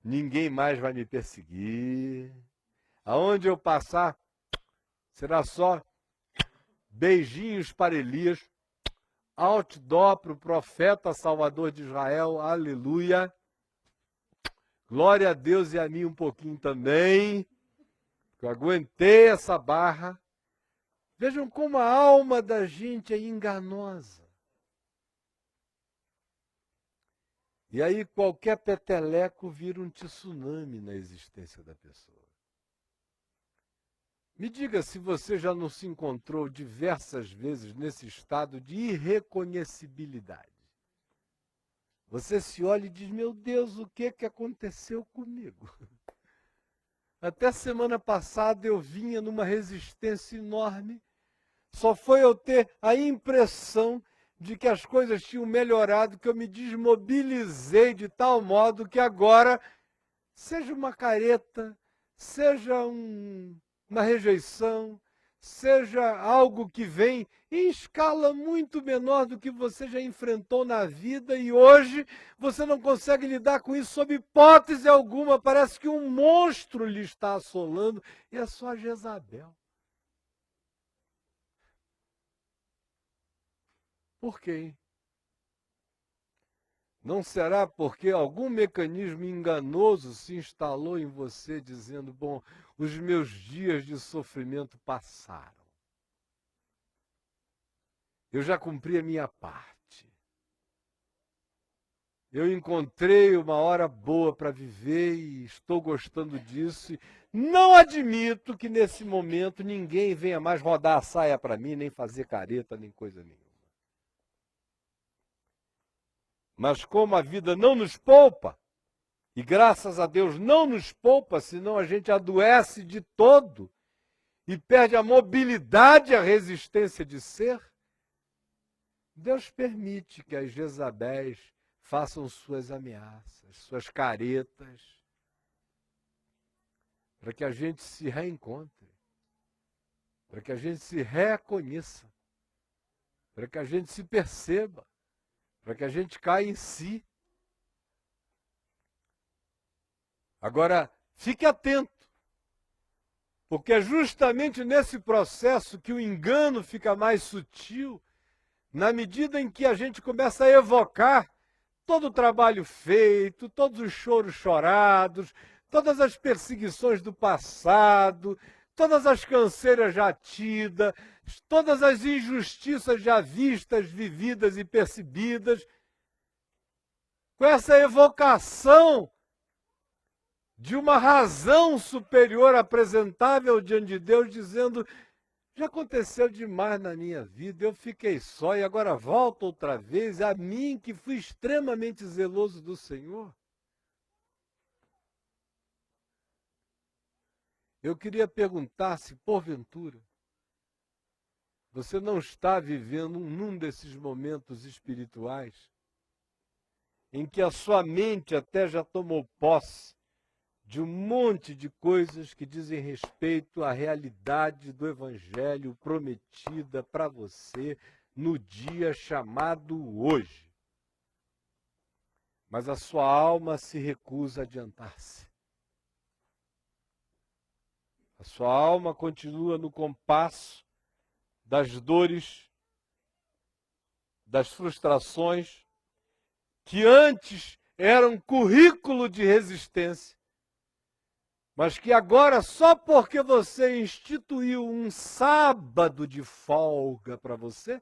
S1: ninguém mais vai me perseguir. Aonde eu passar, será só beijinhos para Elias, outdoor para o profeta salvador de Israel, aleluia. Glória a Deus e a mim um pouquinho também, que eu aguentei essa barra. Vejam como a alma da gente é enganosa. E aí qualquer peteleco vira um tsunami na existência da pessoa. Me diga se você já não se encontrou diversas vezes nesse estado de irreconhecibilidade. Você se olha e diz, meu Deus, o que aconteceu comigo? Até semana passada eu vinha numa resistência enorme, só foi eu ter a impressão de que as coisas tinham melhorado, que eu me desmobilizei de tal modo que agora, seja uma careta, seja uma rejeição, seja algo que vem em escala muito menor do que você já enfrentou na vida e hoje você não consegue lidar com isso sob hipótese alguma, parece que um monstro lhe está assolando e é só a Jezabel. Por quê? Não será porque algum mecanismo enganoso se instalou em você, dizendo, bom, os meus dias de sofrimento passaram. Eu já cumpri a minha parte. Eu encontrei uma hora boa para viver e estou gostando disso. E não admito que nesse momento ninguém venha mais rodar a saia para mim, nem fazer careta, nem coisa nenhuma. Mas como a vida não nos poupa, e graças a Deus não nos poupa, senão a gente adoece de todo e perde a mobilidade e a resistência de ser, Deus permite que as Jezabéis façam suas ameaças, suas caretas, para que a gente se reencontre, para que a gente se reconheça, para que a gente se perceba, para que a gente caia em si. Agora, fique atento, porque é justamente nesse processo que o engano fica mais sutil, na medida em que a gente começa a evocar todo o trabalho feito, todos os choros chorados, todas as perseguições do passado, todas as canseiras já tidas, todas as injustiças já vistas, vividas e percebidas, com essa evocação de uma razão superior apresentável diante de Deus, dizendo, já aconteceu demais na minha vida, eu fiquei só e agora volto outra vez a mim que fui extremamente zeloso do Senhor. Eu queria perguntar se, porventura, você não está vivendo num desses momentos espirituais em que a sua mente até já tomou posse de um monte de coisas que dizem respeito à realidade do Evangelho prometida para você no dia chamado hoje. Mas a sua alma se recusa a adiantar-se. A sua alma continua no compasso das dores, das frustrações, que antes eram currículo de resistência, mas que agora, só porque você instituiu um sábado de folga para você,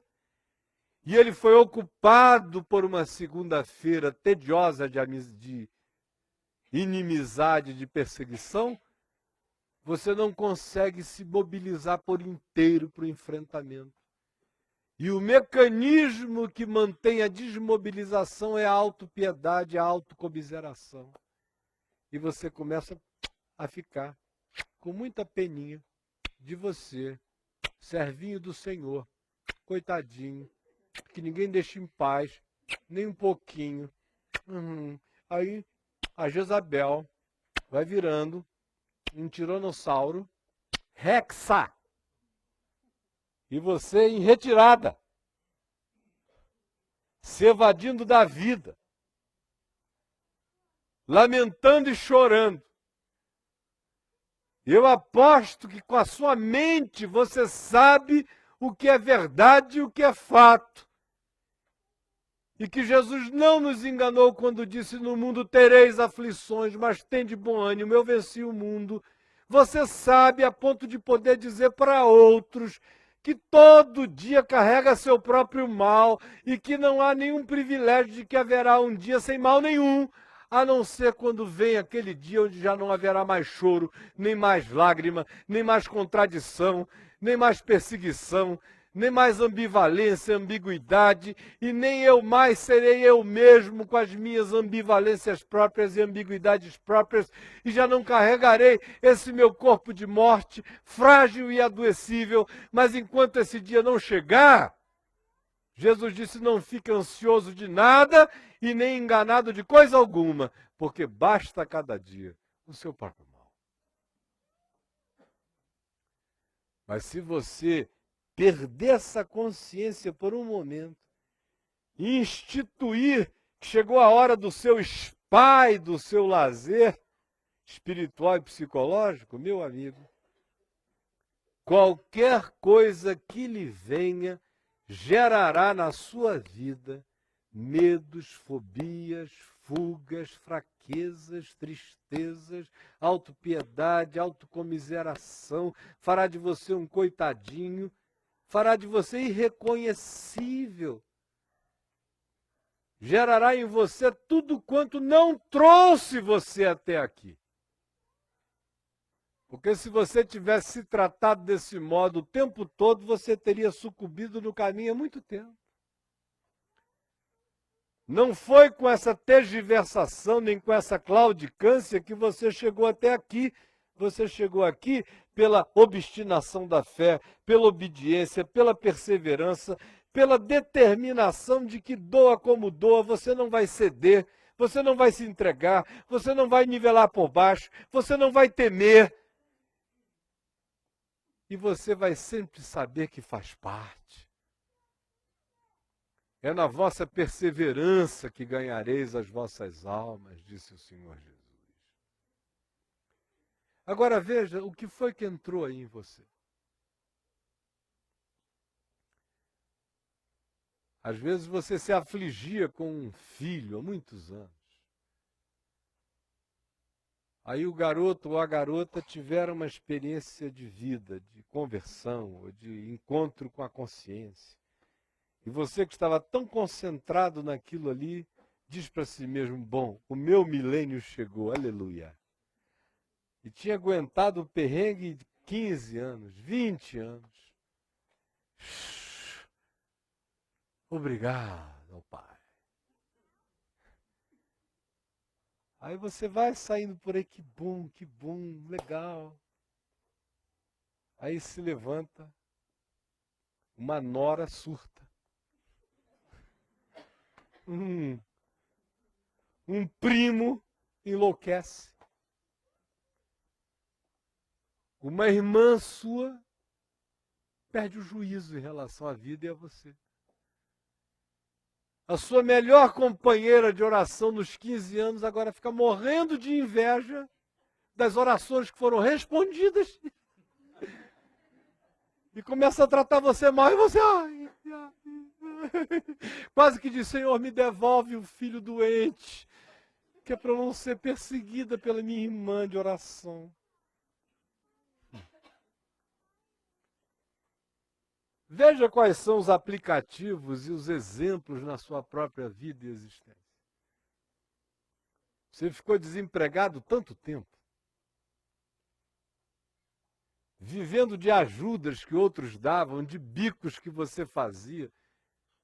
S1: e ele foi ocupado por uma segunda-feira tediosa de inimizade, de perseguição, você não consegue se mobilizar por inteiro para o enfrentamento. E o mecanismo que mantém a desmobilização é a autopiedade, a autocomiseração. E você começa a ficar com muita peninha de você, servinho do Senhor, coitadinho, que ninguém deixa em paz, nem um pouquinho. Aí a Jezabel vai virando um tiranossauro Rexa. E você em retirada, se evadindo da vida, lamentando e chorando. Eu aposto que com a sua mente você sabe o que é verdade e o que é fato. E que Jesus não nos enganou quando disse, no mundo tereis aflições, mas tende bom ânimo, eu venci o mundo. Você sabe a ponto de poder dizer para outros que todo dia carrega seu próprio mal e que não há nenhum privilégio de que haverá um dia sem mal nenhum, a não ser quando vem aquele dia onde já não haverá mais choro, nem mais lágrima, nem mais contradição, nem mais perseguição, nem mais ambivalência, ambiguidade, e nem eu mais serei eu mesmo com as minhas ambivalências próprias e ambiguidades próprias, e já não carregarei esse meu corpo de morte, frágil e adoecível, mas enquanto esse dia não chegar, Jesus disse, não fique ansioso de nada e nem enganado de coisa alguma, porque basta a cada dia o seu próprio mal. Mas se você perder essa consciência por um momento e instituir que chegou a hora do seu spa e do seu lazer espiritual e psicológico, meu amigo, qualquer coisa que lhe venha gerará na sua vida medos, fobias, fugas, fraquezas, tristezas, autopiedade, autocomiseração, fará de você um coitadinho, fará de você irreconhecível. Gerará em você tudo quanto não trouxe você até aqui. Porque se você tivesse se tratado desse modo o tempo todo, você teria sucumbido no caminho há muito tempo. Não foi com essa tergiversação, nem com essa claudicância que você chegou até aqui. Você chegou aqui pela obstinação da fé, pela obediência, pela perseverança, pela determinação de que doa como doa, você não vai ceder, você não vai se entregar, você não vai nivelar por baixo, você não vai temer. E você vai sempre saber que faz parte. É na vossa perseverança que ganhareis as vossas almas, disse o Senhor Jesus. Agora veja o que foi que entrou aí em você. Às vezes você se afligia com um filho há muitos anos. Aí o garoto ou a garota tiveram uma experiência de vida, de conversão, ou de encontro com a consciência. E você que estava tão concentrado naquilo ali, diz para si mesmo, bom, o meu milênio chegou, aleluia. E tinha aguentado o perrengue de 15 anos, 20 anos. Obrigado, Pai. Aí você vai saindo por aí, que bom, legal. Aí se levanta, uma nora surta. Um primo enlouquece. Uma irmã sua perde o juízo em relação à vida e a você. A sua melhor companheira de oração nos 15 anos agora fica morrendo de inveja das orações que foram respondidas e começa a tratar você mal e você quase que diz, Senhor, me devolve o filho doente, que é para eu não ser perseguida pela minha irmã de oração. Veja quais são os aplicativos e os exemplos na sua própria vida e existência. Você ficou desempregado tanto tempo, vivendo de ajudas que outros davam, de bicos que você fazia,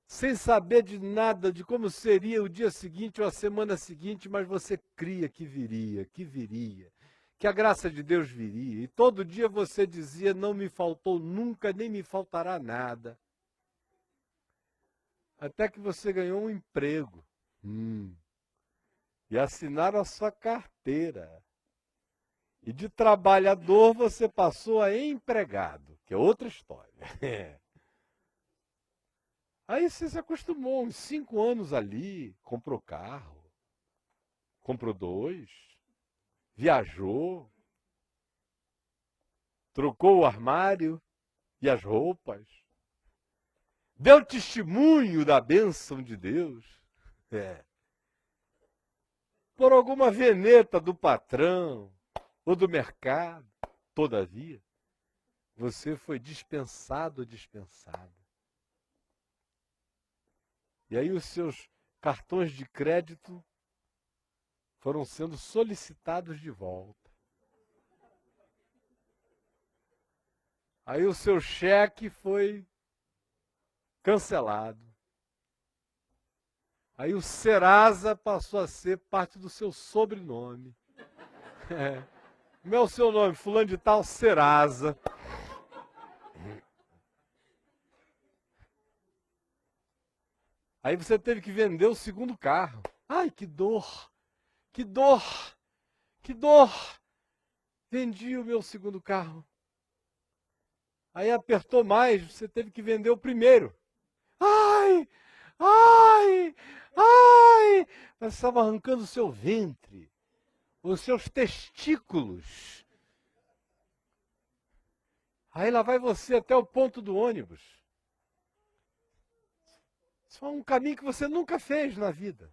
S1: sem saber de nada, de como seria o dia seguinte ou a semana seguinte, mas você cria que viria, que a graça de Deus viria. E todo dia você dizia, não me faltou nunca, nem me faltará nada. Até que você ganhou um emprego. E assinaram a sua carteira. E de trabalhador você passou a empregado, que é outra história. Aí você se acostumou, uns 5 anos ali, comprou carro, comprou 2, viajou, trocou o armário e as roupas, deu testemunho da bênção de Deus. Por alguma veneta do patrão ou do mercado, todavia, você foi dispensado ou dispensada. E aí os seus cartões de crédito foram sendo solicitados de volta. Aí o seu cheque foi cancelado. Aí o Serasa passou a ser parte do seu sobrenome. Como é o seu nome? Fulano de tal, Serasa. Aí você teve que vender o segundo carro. Ai, que dor! Que dor! Que dor! Vendi o meu segundo carro. Aí apertou mais, você teve que vender o primeiro. Ai! Ai! Ai! Você estava arrancando o seu ventre, os seus testículos. Aí lá vai você até o ponto do ônibus. Isso é um caminho que você nunca fez na vida.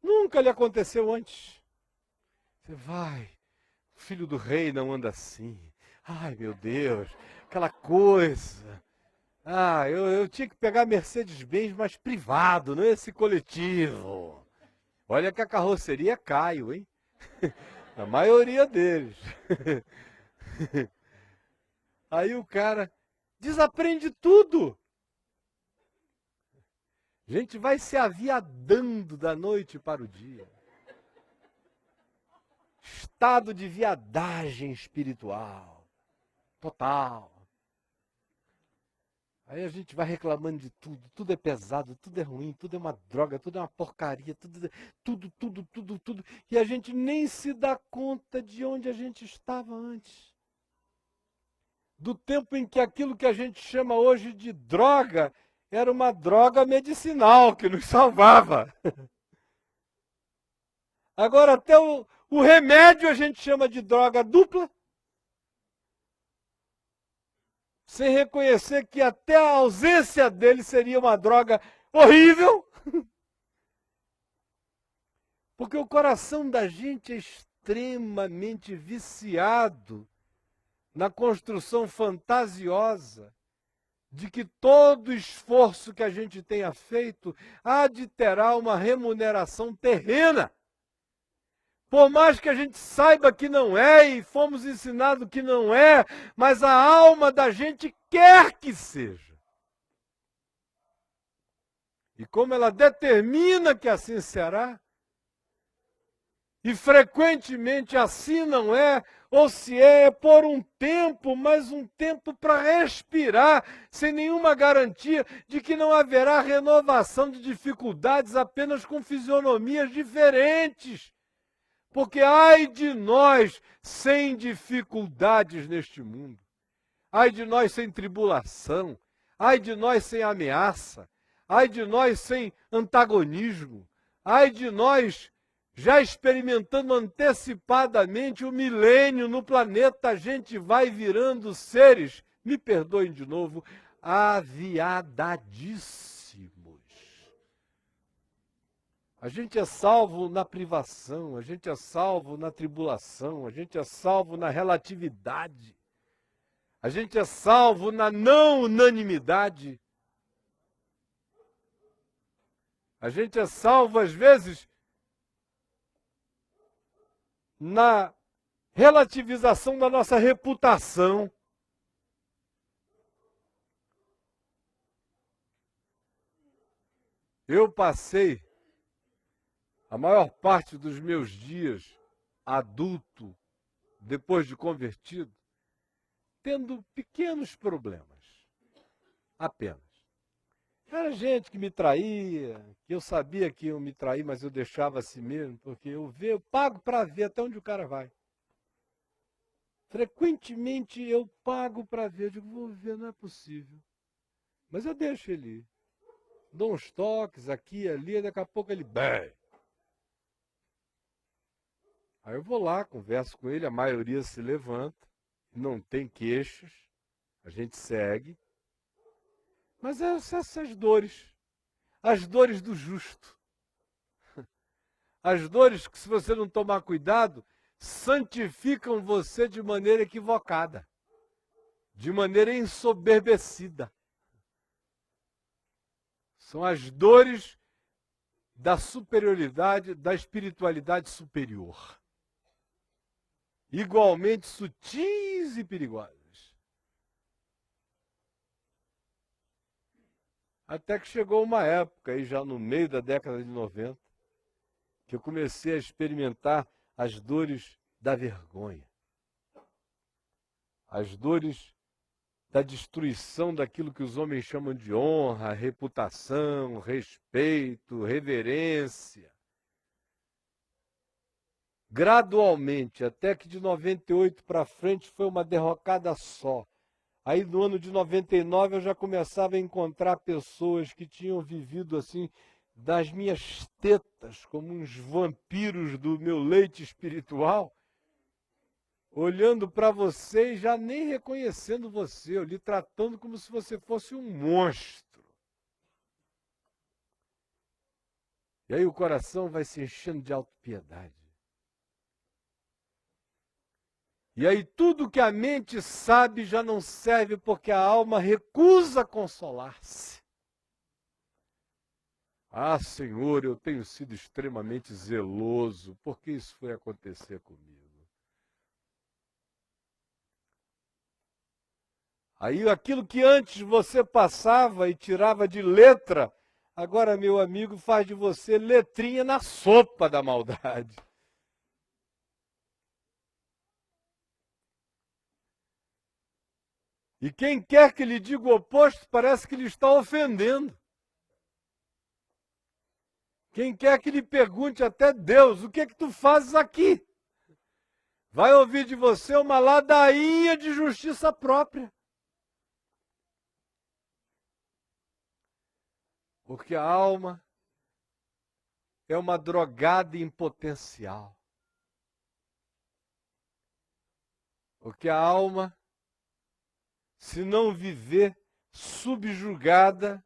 S1: Nunca lhe aconteceu antes. Você vai, o filho do rei não anda assim. Ai, meu Deus, aquela coisa. Ah, eu tinha que pegar Mercedes-Benz, mas privado, não esse coletivo. Olha que a carroceria é Caio, hein? A maioria deles. Aí o cara desaprende tudo. A gente vai se aviadando da noite para o dia. Estado de viadagem espiritual. Total. Aí a gente vai reclamando de tudo. Tudo é pesado, tudo é ruim, tudo é uma droga, tudo é uma porcaria, tudo. E a gente nem se dá conta de onde a gente estava antes. Do tempo em que aquilo que a gente chama hoje de droga era uma droga medicinal que nos salvava. Agora até o remédio a gente chama de droga dupla, sem reconhecer que até a ausência dele seria uma droga horrível. Porque o coração da gente é extremamente viciado na construção fantasiosa de que todo esforço que a gente tenha feito há de terá uma remuneração terrena. Por mais que a gente saiba que não é e fomos ensinados que não é, mas a alma da gente quer que seja. E como ela determina que assim será, e frequentemente assim não é, ou se é por um tempo, mas um tempo para respirar, sem nenhuma garantia de que não haverá renovação de dificuldades apenas com fisionomias diferentes. Porque ai de nós sem dificuldades neste mundo, ai de nós sem tribulação, ai de nós sem ameaça, ai de nós sem antagonismo, ai de nós já experimentando antecipadamente o milênio no planeta, a gente vai virando seres, me perdoem de novo, aviadadíssimos. A gente é salvo na privação, a gente é salvo na tribulação, a gente é salvo na relatividade, a gente é salvo na não unanimidade. A gente é salvo, às vezes, na relativização da nossa reputação. Eu passei a maior parte dos meus dias adulto, depois de convertido, tendo pequenos problemas, apenas. Era gente que me traía, que eu sabia que iam me trair, mas eu deixava assim mesmo, porque eu pago para ver até onde o cara vai. Frequentemente eu pago para ver, eu digo, vou ver, não é possível. Mas eu deixo ele ir. Dou uns toques aqui e ali, daqui a pouco ele... Bem. Aí eu vou lá, converso com ele, a maioria se levanta, não tem queixas, a gente segue. Mas essas dores, as dores do justo, as dores que, se você não tomar cuidado, santificam você de maneira equivocada. de maneira ensoberbecida. São as dores da superioridade, da espiritualidade superior. Igualmente sutis e perigosas. Até que chegou uma época, aí já no meio da década de 90, que eu comecei a experimentar as dores da vergonha. As dores da destruição daquilo que os homens chamam de honra, reputação, respeito, reverência. Gradualmente, até que de 98 para frente foi uma derrocada só. Aí no ano de 99 eu já começava a encontrar pessoas que tinham vivido assim, das minhas tetas, como uns vampiros do meu leite espiritual, olhando para você e já nem reconhecendo você, ou lhe tratando como se você fosse um monstro. E aí o coração vai se enchendo de autopiedade. E aí tudo que a mente sabe já não serve porque a alma recusa consolar-se. Ah, Senhor, eu tenho sido extremamente zeloso, porque isso foi acontecer comigo. Aí aquilo que antes você passava e tirava de letra, agora, meu amigo, faz de você letrinha na sopa da maldade. E quem quer que lhe diga o oposto, parece que lhe está ofendendo. Quem quer que lhe pergunte até Deus, o que é que tu fazes aqui? Vai ouvir de você uma ladainha de justiça própria. Porque a alma é uma drogada em potencial. Porque a alma, se não viver subjugada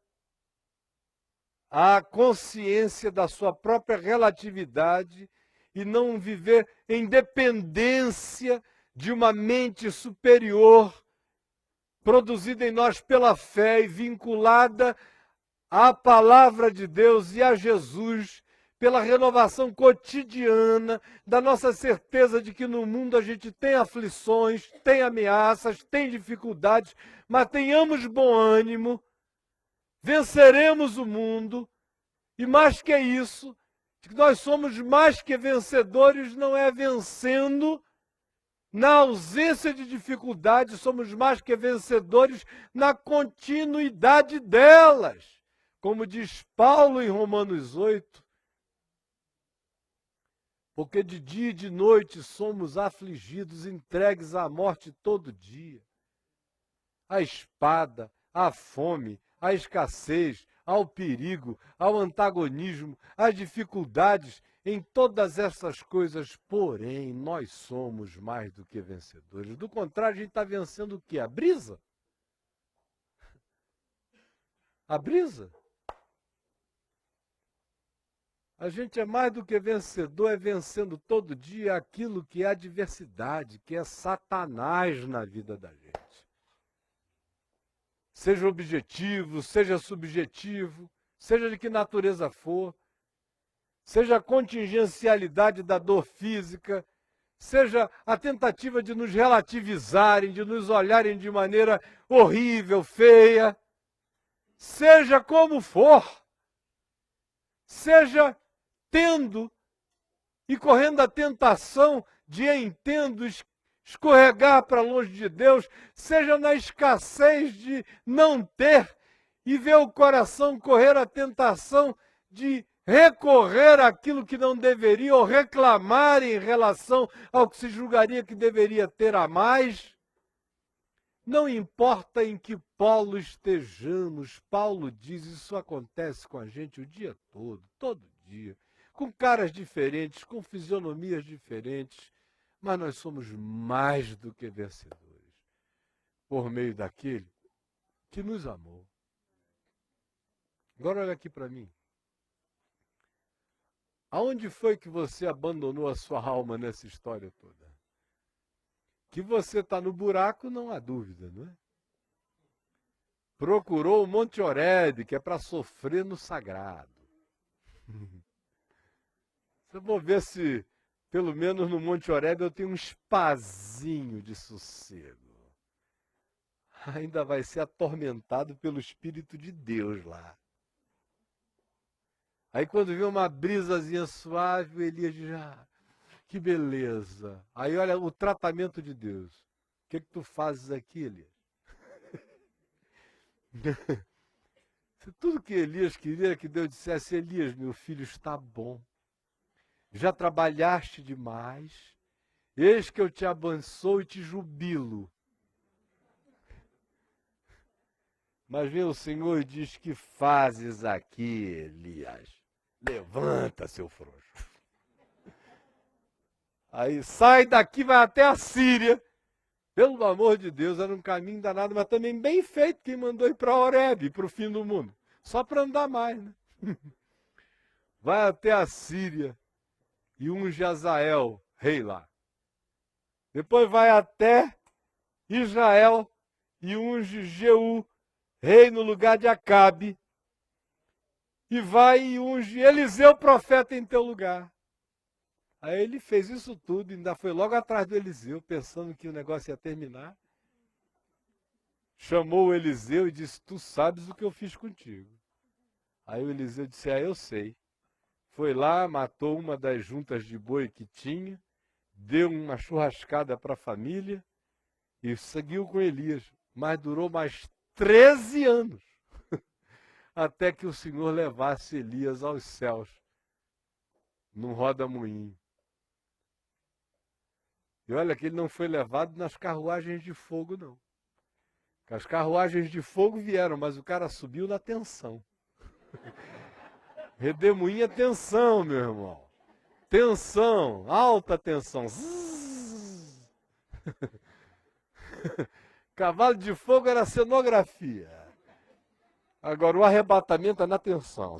S1: à consciência da sua própria relatividade e não viver em dependência de uma mente superior, produzida em nós pela fé e vinculada à palavra de Deus e a Jesus, pela renovação cotidiana da nossa certeza de que no mundo a gente tem aflições, tem ameaças, tem dificuldades, mas tenhamos bom ânimo, venceremos o mundo, e mais que isso, que nós somos mais que vencedores, não é vencendo na ausência de dificuldades, somos mais que vencedores na continuidade delas. Como diz Paulo em Romanos 8, porque de dia e de noite somos afligidos, entregues à morte todo dia. À espada, à fome, à escassez, ao perigo, ao antagonismo, às dificuldades, em todas essas coisas, porém, nós somos mais do que vencedores. Do contrário, a gente está vencendo o quê? A brisa? A brisa? A gente é mais do que vencedor, é vencendo todo dia aquilo que é adversidade, que é Satanás na vida da gente. Seja objetivo, seja subjetivo, seja de que natureza for, seja a contingencialidade da dor física, seja a tentativa de nos relativizarem, de nos olharem de maneira horrível, feia, seja como for, seja tendo e correndo a tentação de escorregar para longe de Deus, seja na escassez de não ter e ver o coração correr a tentação de recorrer àquilo que não deveria ou reclamar em relação ao que se julgaria que deveria ter a mais. Não importa em que polo estejamos, Paulo diz, isso acontece com a gente o dia todo dia, com caras diferentes, com fisionomias diferentes, mas nós somos mais do que vencedores, por meio daquele que nos amou. Agora olha aqui para mim. Aonde foi que você abandonou a sua alma nessa história toda? Que você está no buraco, não há dúvida, não é? Procurou o Monte Horebe, que é para sofrer no sagrado. Eu vou ver se, pelo menos no Monte Horebe, eu tenho um espazinho de sossego. Ainda vai ser atormentado pelo Espírito de Deus lá. Aí quando vê uma brisazinha suave, o Elias diz, que beleza. Aí olha o tratamento de Deus. O que tu fazes aqui, Elias? Tudo que Elias queria que Deus dissesse, Elias, meu filho, está bom. Já trabalhaste demais. Eis que eu te abençoo e te jubilo. Mas vem o Senhor e diz, que fazes aqui, Elias? Levanta, seu frouxo. Aí sai daqui, vai até a Síria. Pelo amor de Deus, era um caminho danado, mas também bem feito quem mandou ir para Horebe, para o fim do mundo. Só para andar mais, né? Vai até a Síria e unge Azael, rei lá. Depois vai até Israel e unge Jeú, rei no lugar de Acabe. E vai e unge Eliseu, profeta, em teu lugar. Aí ele fez isso tudo, ainda foi logo atrás do Eliseu, pensando que o negócio ia terminar. Chamou o Eliseu e disse, tu sabes o que eu fiz contigo. Aí o Eliseu disse, eu sei. Foi lá, matou uma das juntas de boi que tinha, deu uma churrascada para a família e seguiu com Elias. Mas durou mais 13 anos, até que o Senhor levasse Elias aos céus, num roda-moinho. E olha que ele não foi levado nas carruagens de fogo, não. As carruagens de fogo vieram, mas o cara subiu na tensão. Redemoinho é tensão, meu irmão. Tensão, alta tensão. Cavalo de fogo era cenografia. Agora o arrebatamento é na tensão.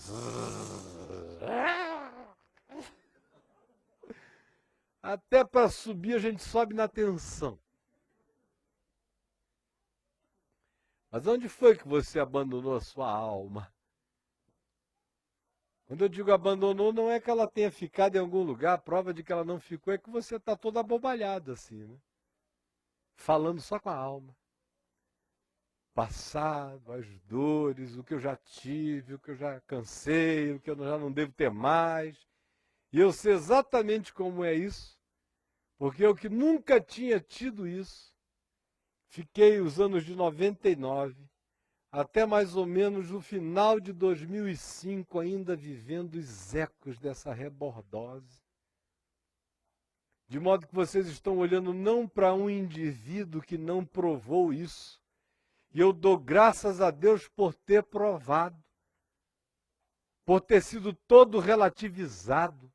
S1: Até para subir a gente sobe na tensão. Mas onde foi que você abandonou a sua alma? Quando eu digo abandonou, não é que ela tenha ficado em algum lugar, a prova de que ela não ficou é que você está toda abobalhada assim, né? Falando só com a alma. Passado, as dores, o que eu já tive, o que eu já cansei, o que eu já não devo ter mais. E eu sei exatamente como é isso, porque eu que nunca tinha tido isso, fiquei os anos de 99, até mais ou menos no final de 2005, ainda vivendo os ecos dessa rebordose. De modo que vocês estão olhando não para um indivíduo que não provou isso, e eu dou graças a Deus por ter provado, por ter sido todo relativizado,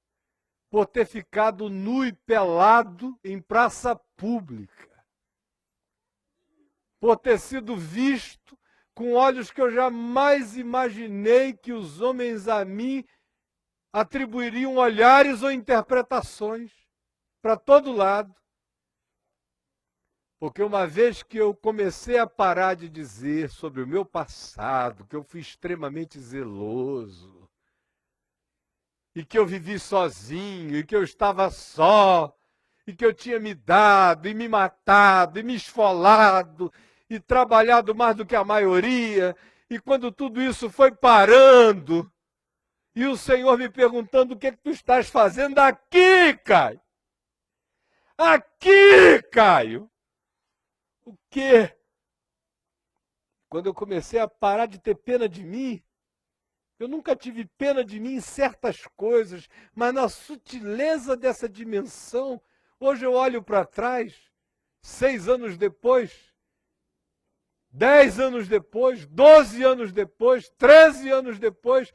S1: por ter ficado nu e pelado em praça pública, por ter sido visto com olhos que eu jamais imaginei que os homens a mim atribuiriam olhares ou interpretações para todo lado. Porque uma vez que eu comecei a parar de dizer sobre o meu passado, que eu fui extremamente zeloso, e que eu vivi sozinho, e que eu estava só, e que eu tinha me dado, e me matado, e me esfolado, e trabalhado mais do que a maioria, e quando tudo isso foi parando, e o Senhor me perguntando, o que é que tu estás fazendo aqui, Caio? Aqui, Caio! O quê? Quando eu comecei a parar de ter pena de mim, eu nunca tive pena de mim em certas coisas, mas na sutileza dessa dimensão, hoje eu olho para trás, 6 anos depois, 10 anos depois, 12 anos depois, 13 anos depois,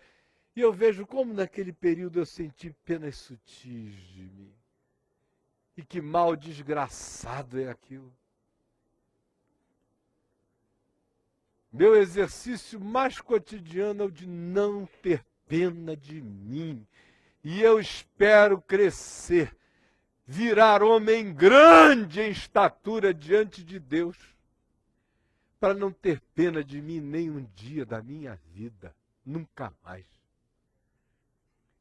S1: e eu vejo como naquele período eu senti penas sutis de mim. E que mal desgraçado é aquilo. Meu exercício mais cotidiano é o de não ter pena de mim. E eu espero crescer virar homem grande em estatura diante de Deus, para não ter pena de mim nem um dia da minha vida, nunca mais.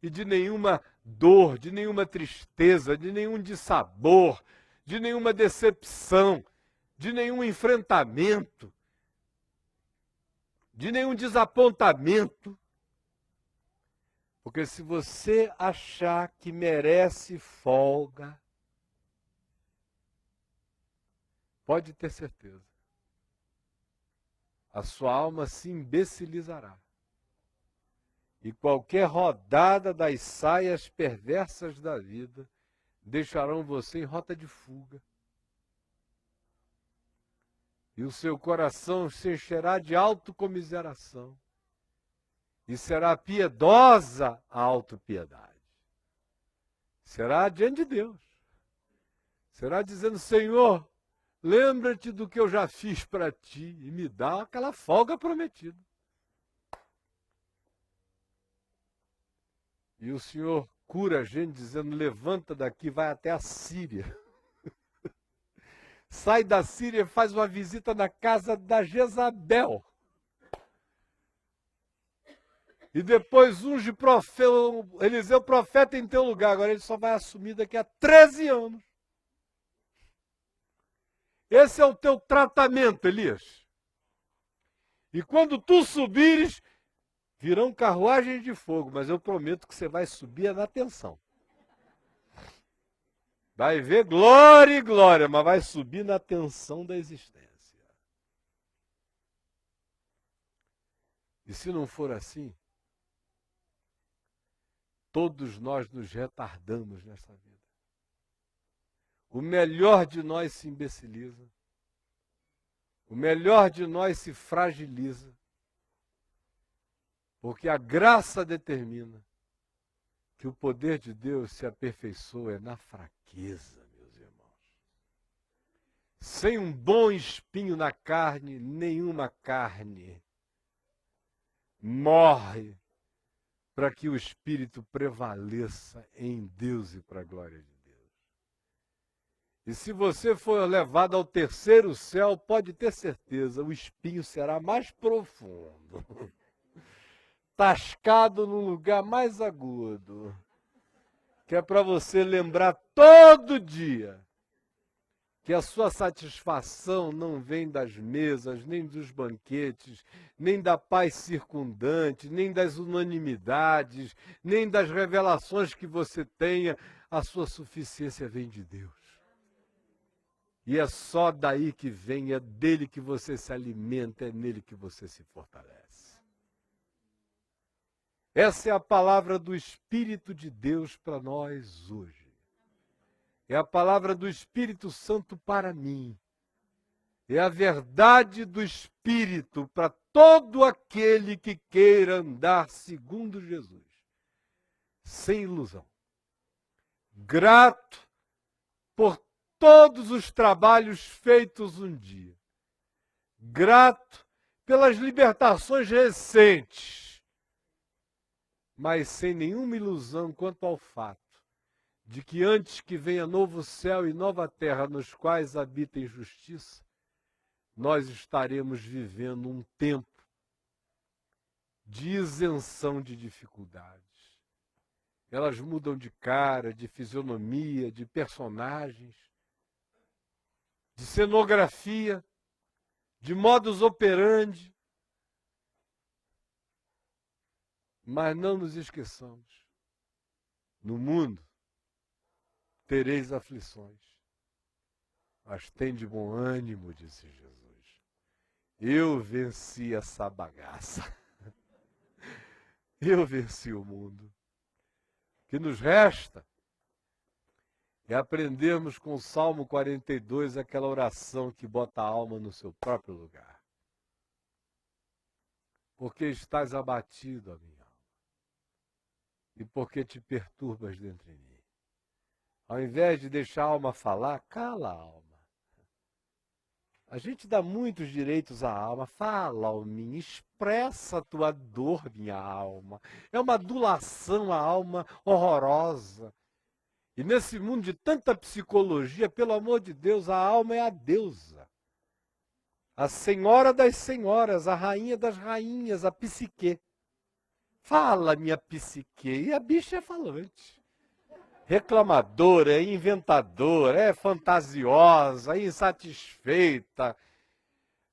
S1: E de nenhuma dor, de nenhuma tristeza, de nenhum dissabor, de nenhuma decepção, de nenhum enfrentamento, de nenhum desapontamento. Porque se você achar que merece folga, pode ter certeza, a sua alma se imbecilizará. E qualquer rodada das saias perversas da vida deixarão você em rota de fuga. E o seu coração se encherá de autocomiseração. E será piedosa a autopiedade. Será diante de Deus. Será dizendo, Senhor, lembra-te do que eu já fiz para ti e me dá aquela folga prometida. E o Senhor cura a gente dizendo, levanta daqui, vai até a Síria. Sai da Síria e faz uma visita na casa da Jezabel. E depois unge Eliseu profeta em teu lugar. Agora ele só vai assumir daqui a 13 anos. Esse é o teu tratamento, Elias. E quando tu subires, virão carruagens de fogo, mas eu prometo que você vai subir na tensão. Vai ver glória e glória, mas vai subir na tensão da existência. E se não for assim, todos nós nos retardamos nessa vida. O melhor de nós se imbeciliza. O melhor de nós se fragiliza. Porque a graça determina que o poder de Deus se aperfeiçoa na fraqueza, meus irmãos. Sem um bom espinho na carne, nenhuma carne morre para que o Espírito prevaleça em Deus e para a glória de Deus. E se você for levado ao terceiro céu, pode ter certeza, o espinho será mais profundo. Tascado num lugar mais agudo, que é para você lembrar todo dia que a sua satisfação não vem das mesas, nem dos banquetes, nem da paz circundante, nem das unanimidades, nem das revelações que você tenha. A sua suficiência vem de Deus. E é só daí que vem, é dele que você se alimenta, é nele que você se fortalece. Essa é a palavra do Espírito de Deus para nós hoje. É a palavra do Espírito Santo para mim. É a verdade do Espírito para todo aquele que queira andar segundo Jesus. Sem ilusão. Grato por todos os trabalhos feitos um dia. Grato pelas libertações recentes. Mas sem nenhuma ilusão quanto ao fato de que antes que venha novo céu e nova terra nos quais habita em justiça, nós estaremos vivendo um tempo de isenção de dificuldades. Elas mudam de cara, de fisionomia, de personagens, de cenografia, de modus operandi. Mas não nos esqueçamos, no mundo tereis aflições, mas tende bom ânimo, disse Jesus. Eu venci essa bagaça. Eu venci o mundo. O que nos resta é aprendermos com o Salmo 42 aquela oração que bota a alma no seu próprio lugar. Porque estás abatido, a minha alma, e porque te perturbas dentro de mim. Ao invés de deixar a alma falar, cala a alma. A gente dá muitos direitos à alma. Fala, alminha, expressa a tua dor, minha alma. É uma adulação à alma horrorosa. E nesse mundo de tanta psicologia, pelo amor de Deus, a alma é a deusa. A senhora das senhoras, a rainha das rainhas, a psique. Fala, minha psique. E a bicha é falante. Reclamadora, é inventadora, é fantasiosa, é insatisfeita.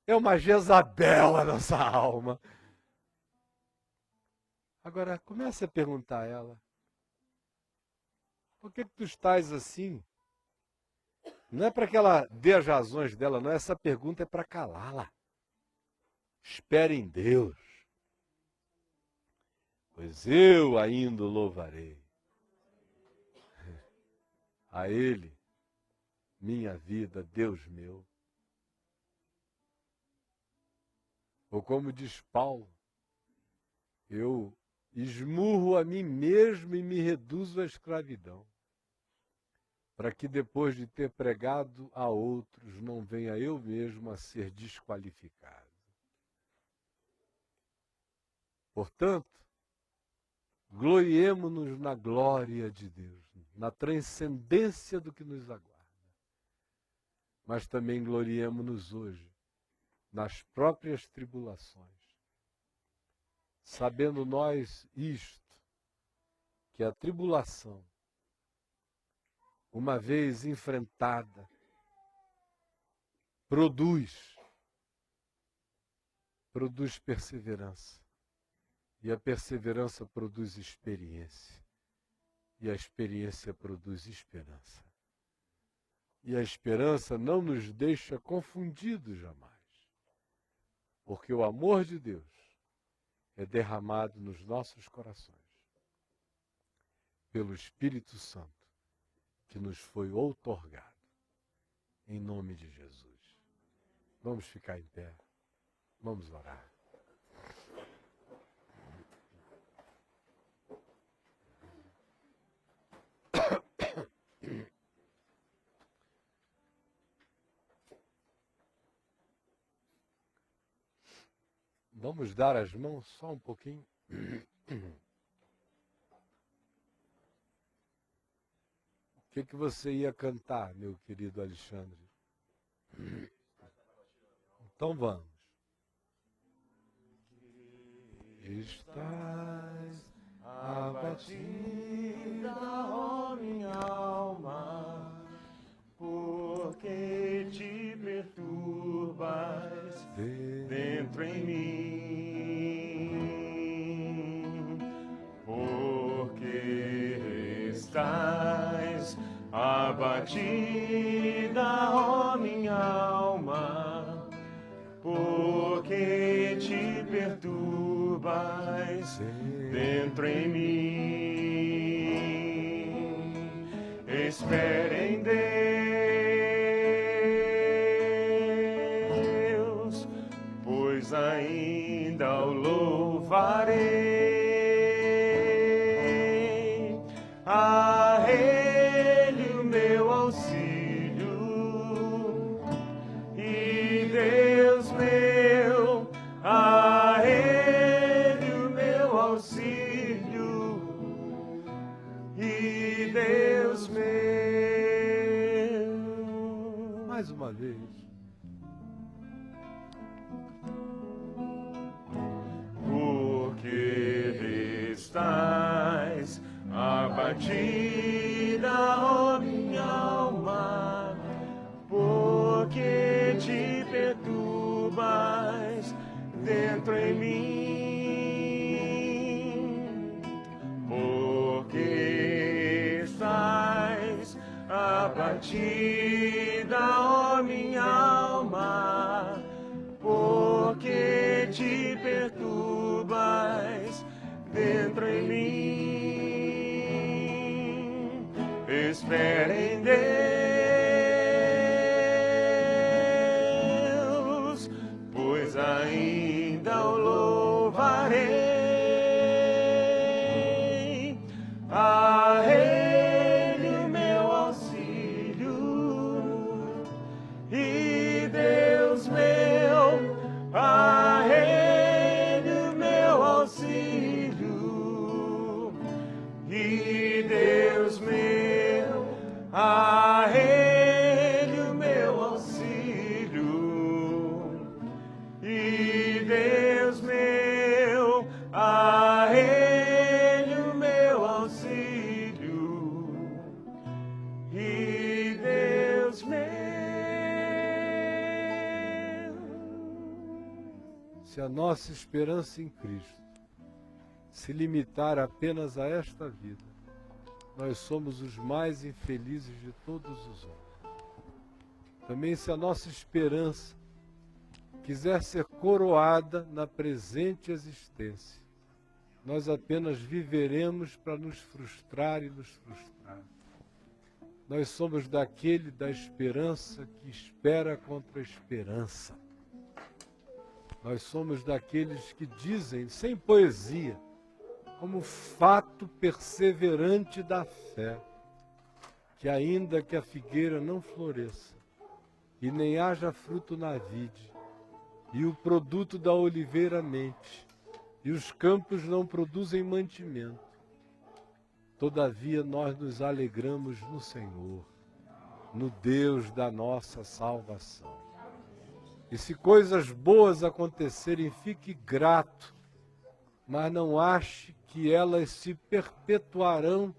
S1: É uma Jezabel a nossa alma. Agora, comece a perguntar a ela. Por que tu estás assim? Não é para que ela dê as razões dela, não. Essa pergunta é para calá-la. Espere em Deus, pois eu ainda o louvarei. A Ele, minha vida, Deus meu. Ou como diz Paulo, eu esmurro a mim mesmo e me reduzo à escravidão, para que depois de ter pregado a outros, não venha eu mesmo a ser desqualificado. Portanto, gloriemo-nos na glória de Deus, na transcendência do que nos aguarda. Mas também gloriemo-nos hoje nas próprias tribulações, sabendo nós isto, que a tribulação, uma vez enfrentada, produz perseverança. E a perseverança produz experiência. E a experiência produz esperança. E a esperança não nos deixa confundidos jamais. Porque o amor de Deus é derramado nos nossos corações pelo Espírito Santo que nos foi outorgado. Em nome de Jesus. Vamos ficar em pé. Vamos orar. Vamos dar as mãos só um pouquinho. O que você ia cantar, meu querido Alexandre? Então vamos. Estás abatida, ó minha alma,
S2: porque te perturbas dentro em mim, porque estás abatida, ó minha alma, porque te perturbas dentro em mim. Espere em Deus, pois ainda o louvarei. A Ele o meu auxílio, e Deus meu, a Ele o meu auxílio, e Deus meu.
S1: Mais uma vez.
S2: Porque estás abatida, ó minha alma, porque te perturbas dentro em mim, porque estás abatida, ó minha alma, porque te perturbas dentro em mim. Espere em Deus, pois ainda o louvarei. A Ele o meu auxílio, e Deus meu, a Ele o meu auxílio, e Deus meu,
S1: Se a nossa esperança em Cristo se limitar apenas a esta vida, nós somos os mais infelizes de todos os homens. Também se a nossa esperança quiser ser coroada na presente existência, nós apenas viveremos para nos frustrar e nos frustrar. Nós somos daquele da esperança que espera contra a esperança. Nós somos daqueles que dizem, sem poesia, como fato perseverante da fé, que ainda que a figueira não floresça, e nem haja fruto na vide, e o produto da oliveira mente, e os campos não produzem mantimento, todavia nós nos alegramos no Senhor, no Deus da nossa salvação. E se coisas boas acontecerem, fique grato, mas não ache que elas se perpetuarão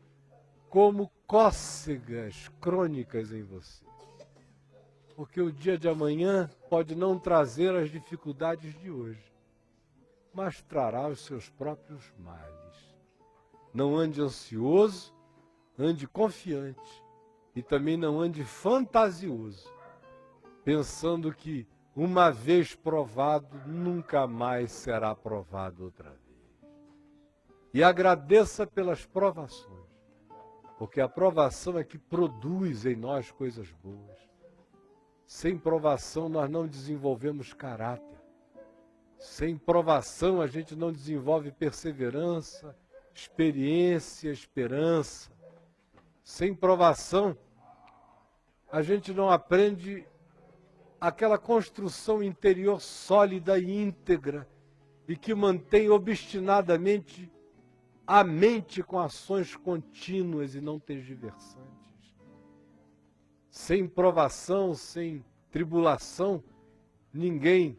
S1: como cócegas crônicas em você. Porque o dia de amanhã pode não trazer as dificuldades de hoje, mas trará os seus próprios males. Não ande ansioso, ande confiante, e também não ande fantasioso, pensando que uma vez provado, nunca mais será provado outra vez. E agradeça pelas provações, porque a provação é que produz em nós coisas boas. Sem provação nós não desenvolvemos caráter. Sem provação a gente não desenvolve perseverança, experiência, esperança. Sem provação a gente não aprende aquela construção interior sólida e íntegra e que mantém obstinadamente a mente com ações contínuas e não tergiversantes. Sem provação, sem tribulação, ninguém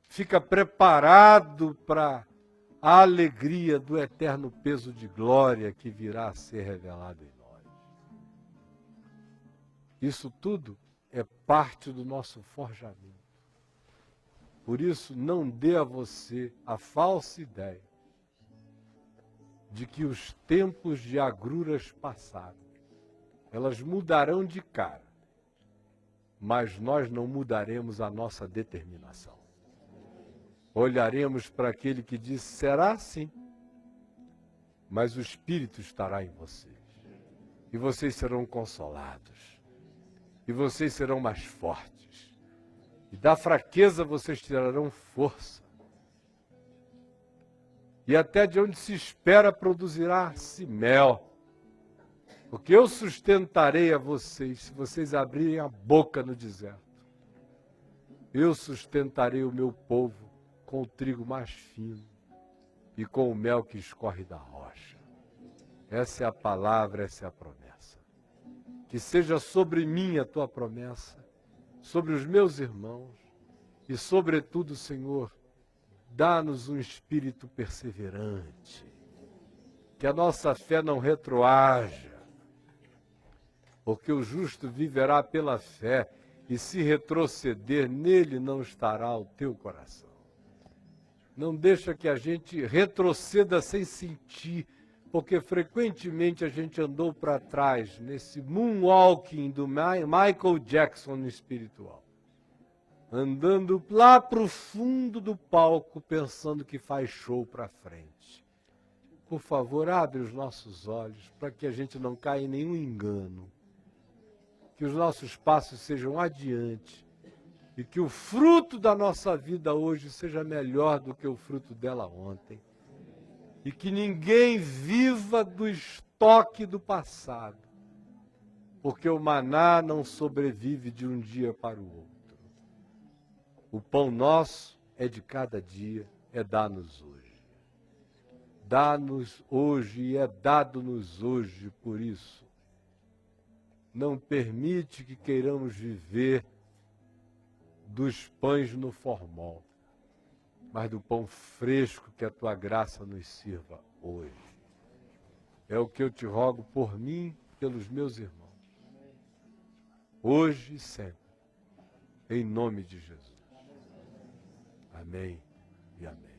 S1: fica preparado para a alegria do eterno peso de glória que virá a ser revelado em nós. Isso tudo é parte do nosso forjamento. Por isso, não dê a você a falsa ideia de que os tempos de agruras passaram. Elas mudarão de cara, mas nós não mudaremos a nossa determinação. Olharemos para aquele que disse, será assim, mas o Espírito estará em vocês. E vocês serão consolados. E vocês serão mais fortes. E da fraqueza vocês tirarão força. E até de onde se espera produzirá-se mel. Porque eu sustentarei a vocês, se vocês abrirem a boca no deserto. Eu sustentarei o meu povo com o trigo mais fino e com o mel que escorre da rocha. Essa é a palavra, essa é a promessa. Que seja sobre mim a tua promessa, sobre os meus irmãos, e sobretudo, Senhor, dá-nos um espírito perseverante, que a nossa fé não retroaja, porque o justo viverá pela fé, e se retroceder, nele não estará o teu coração. Não deixa que a gente retroceda sem sentir, porque frequentemente a gente andou para trás nesse moonwalking do Michael Jackson no espiritual. Andando lá para o fundo do palco, pensando que faz show para frente. Por favor, abre os nossos olhos para que a gente não caia em nenhum engano. Que os nossos passos sejam adiante e que o fruto da nossa vida hoje seja melhor do que o fruto dela ontem. E que ninguém viva do estoque do passado, porque o maná não sobrevive de um dia para o outro. O pão nosso é de cada dia, é dá-nos hoje. Dá-nos hoje e é dado-nos hoje, por isso. Não permite que queiramos viver dos pães no formol, mas do pão fresco que a tua graça nos sirva hoje. É o que eu te rogo por mim, pelos meus irmãos, hoje e sempre, em nome de Jesus. Amém e amém.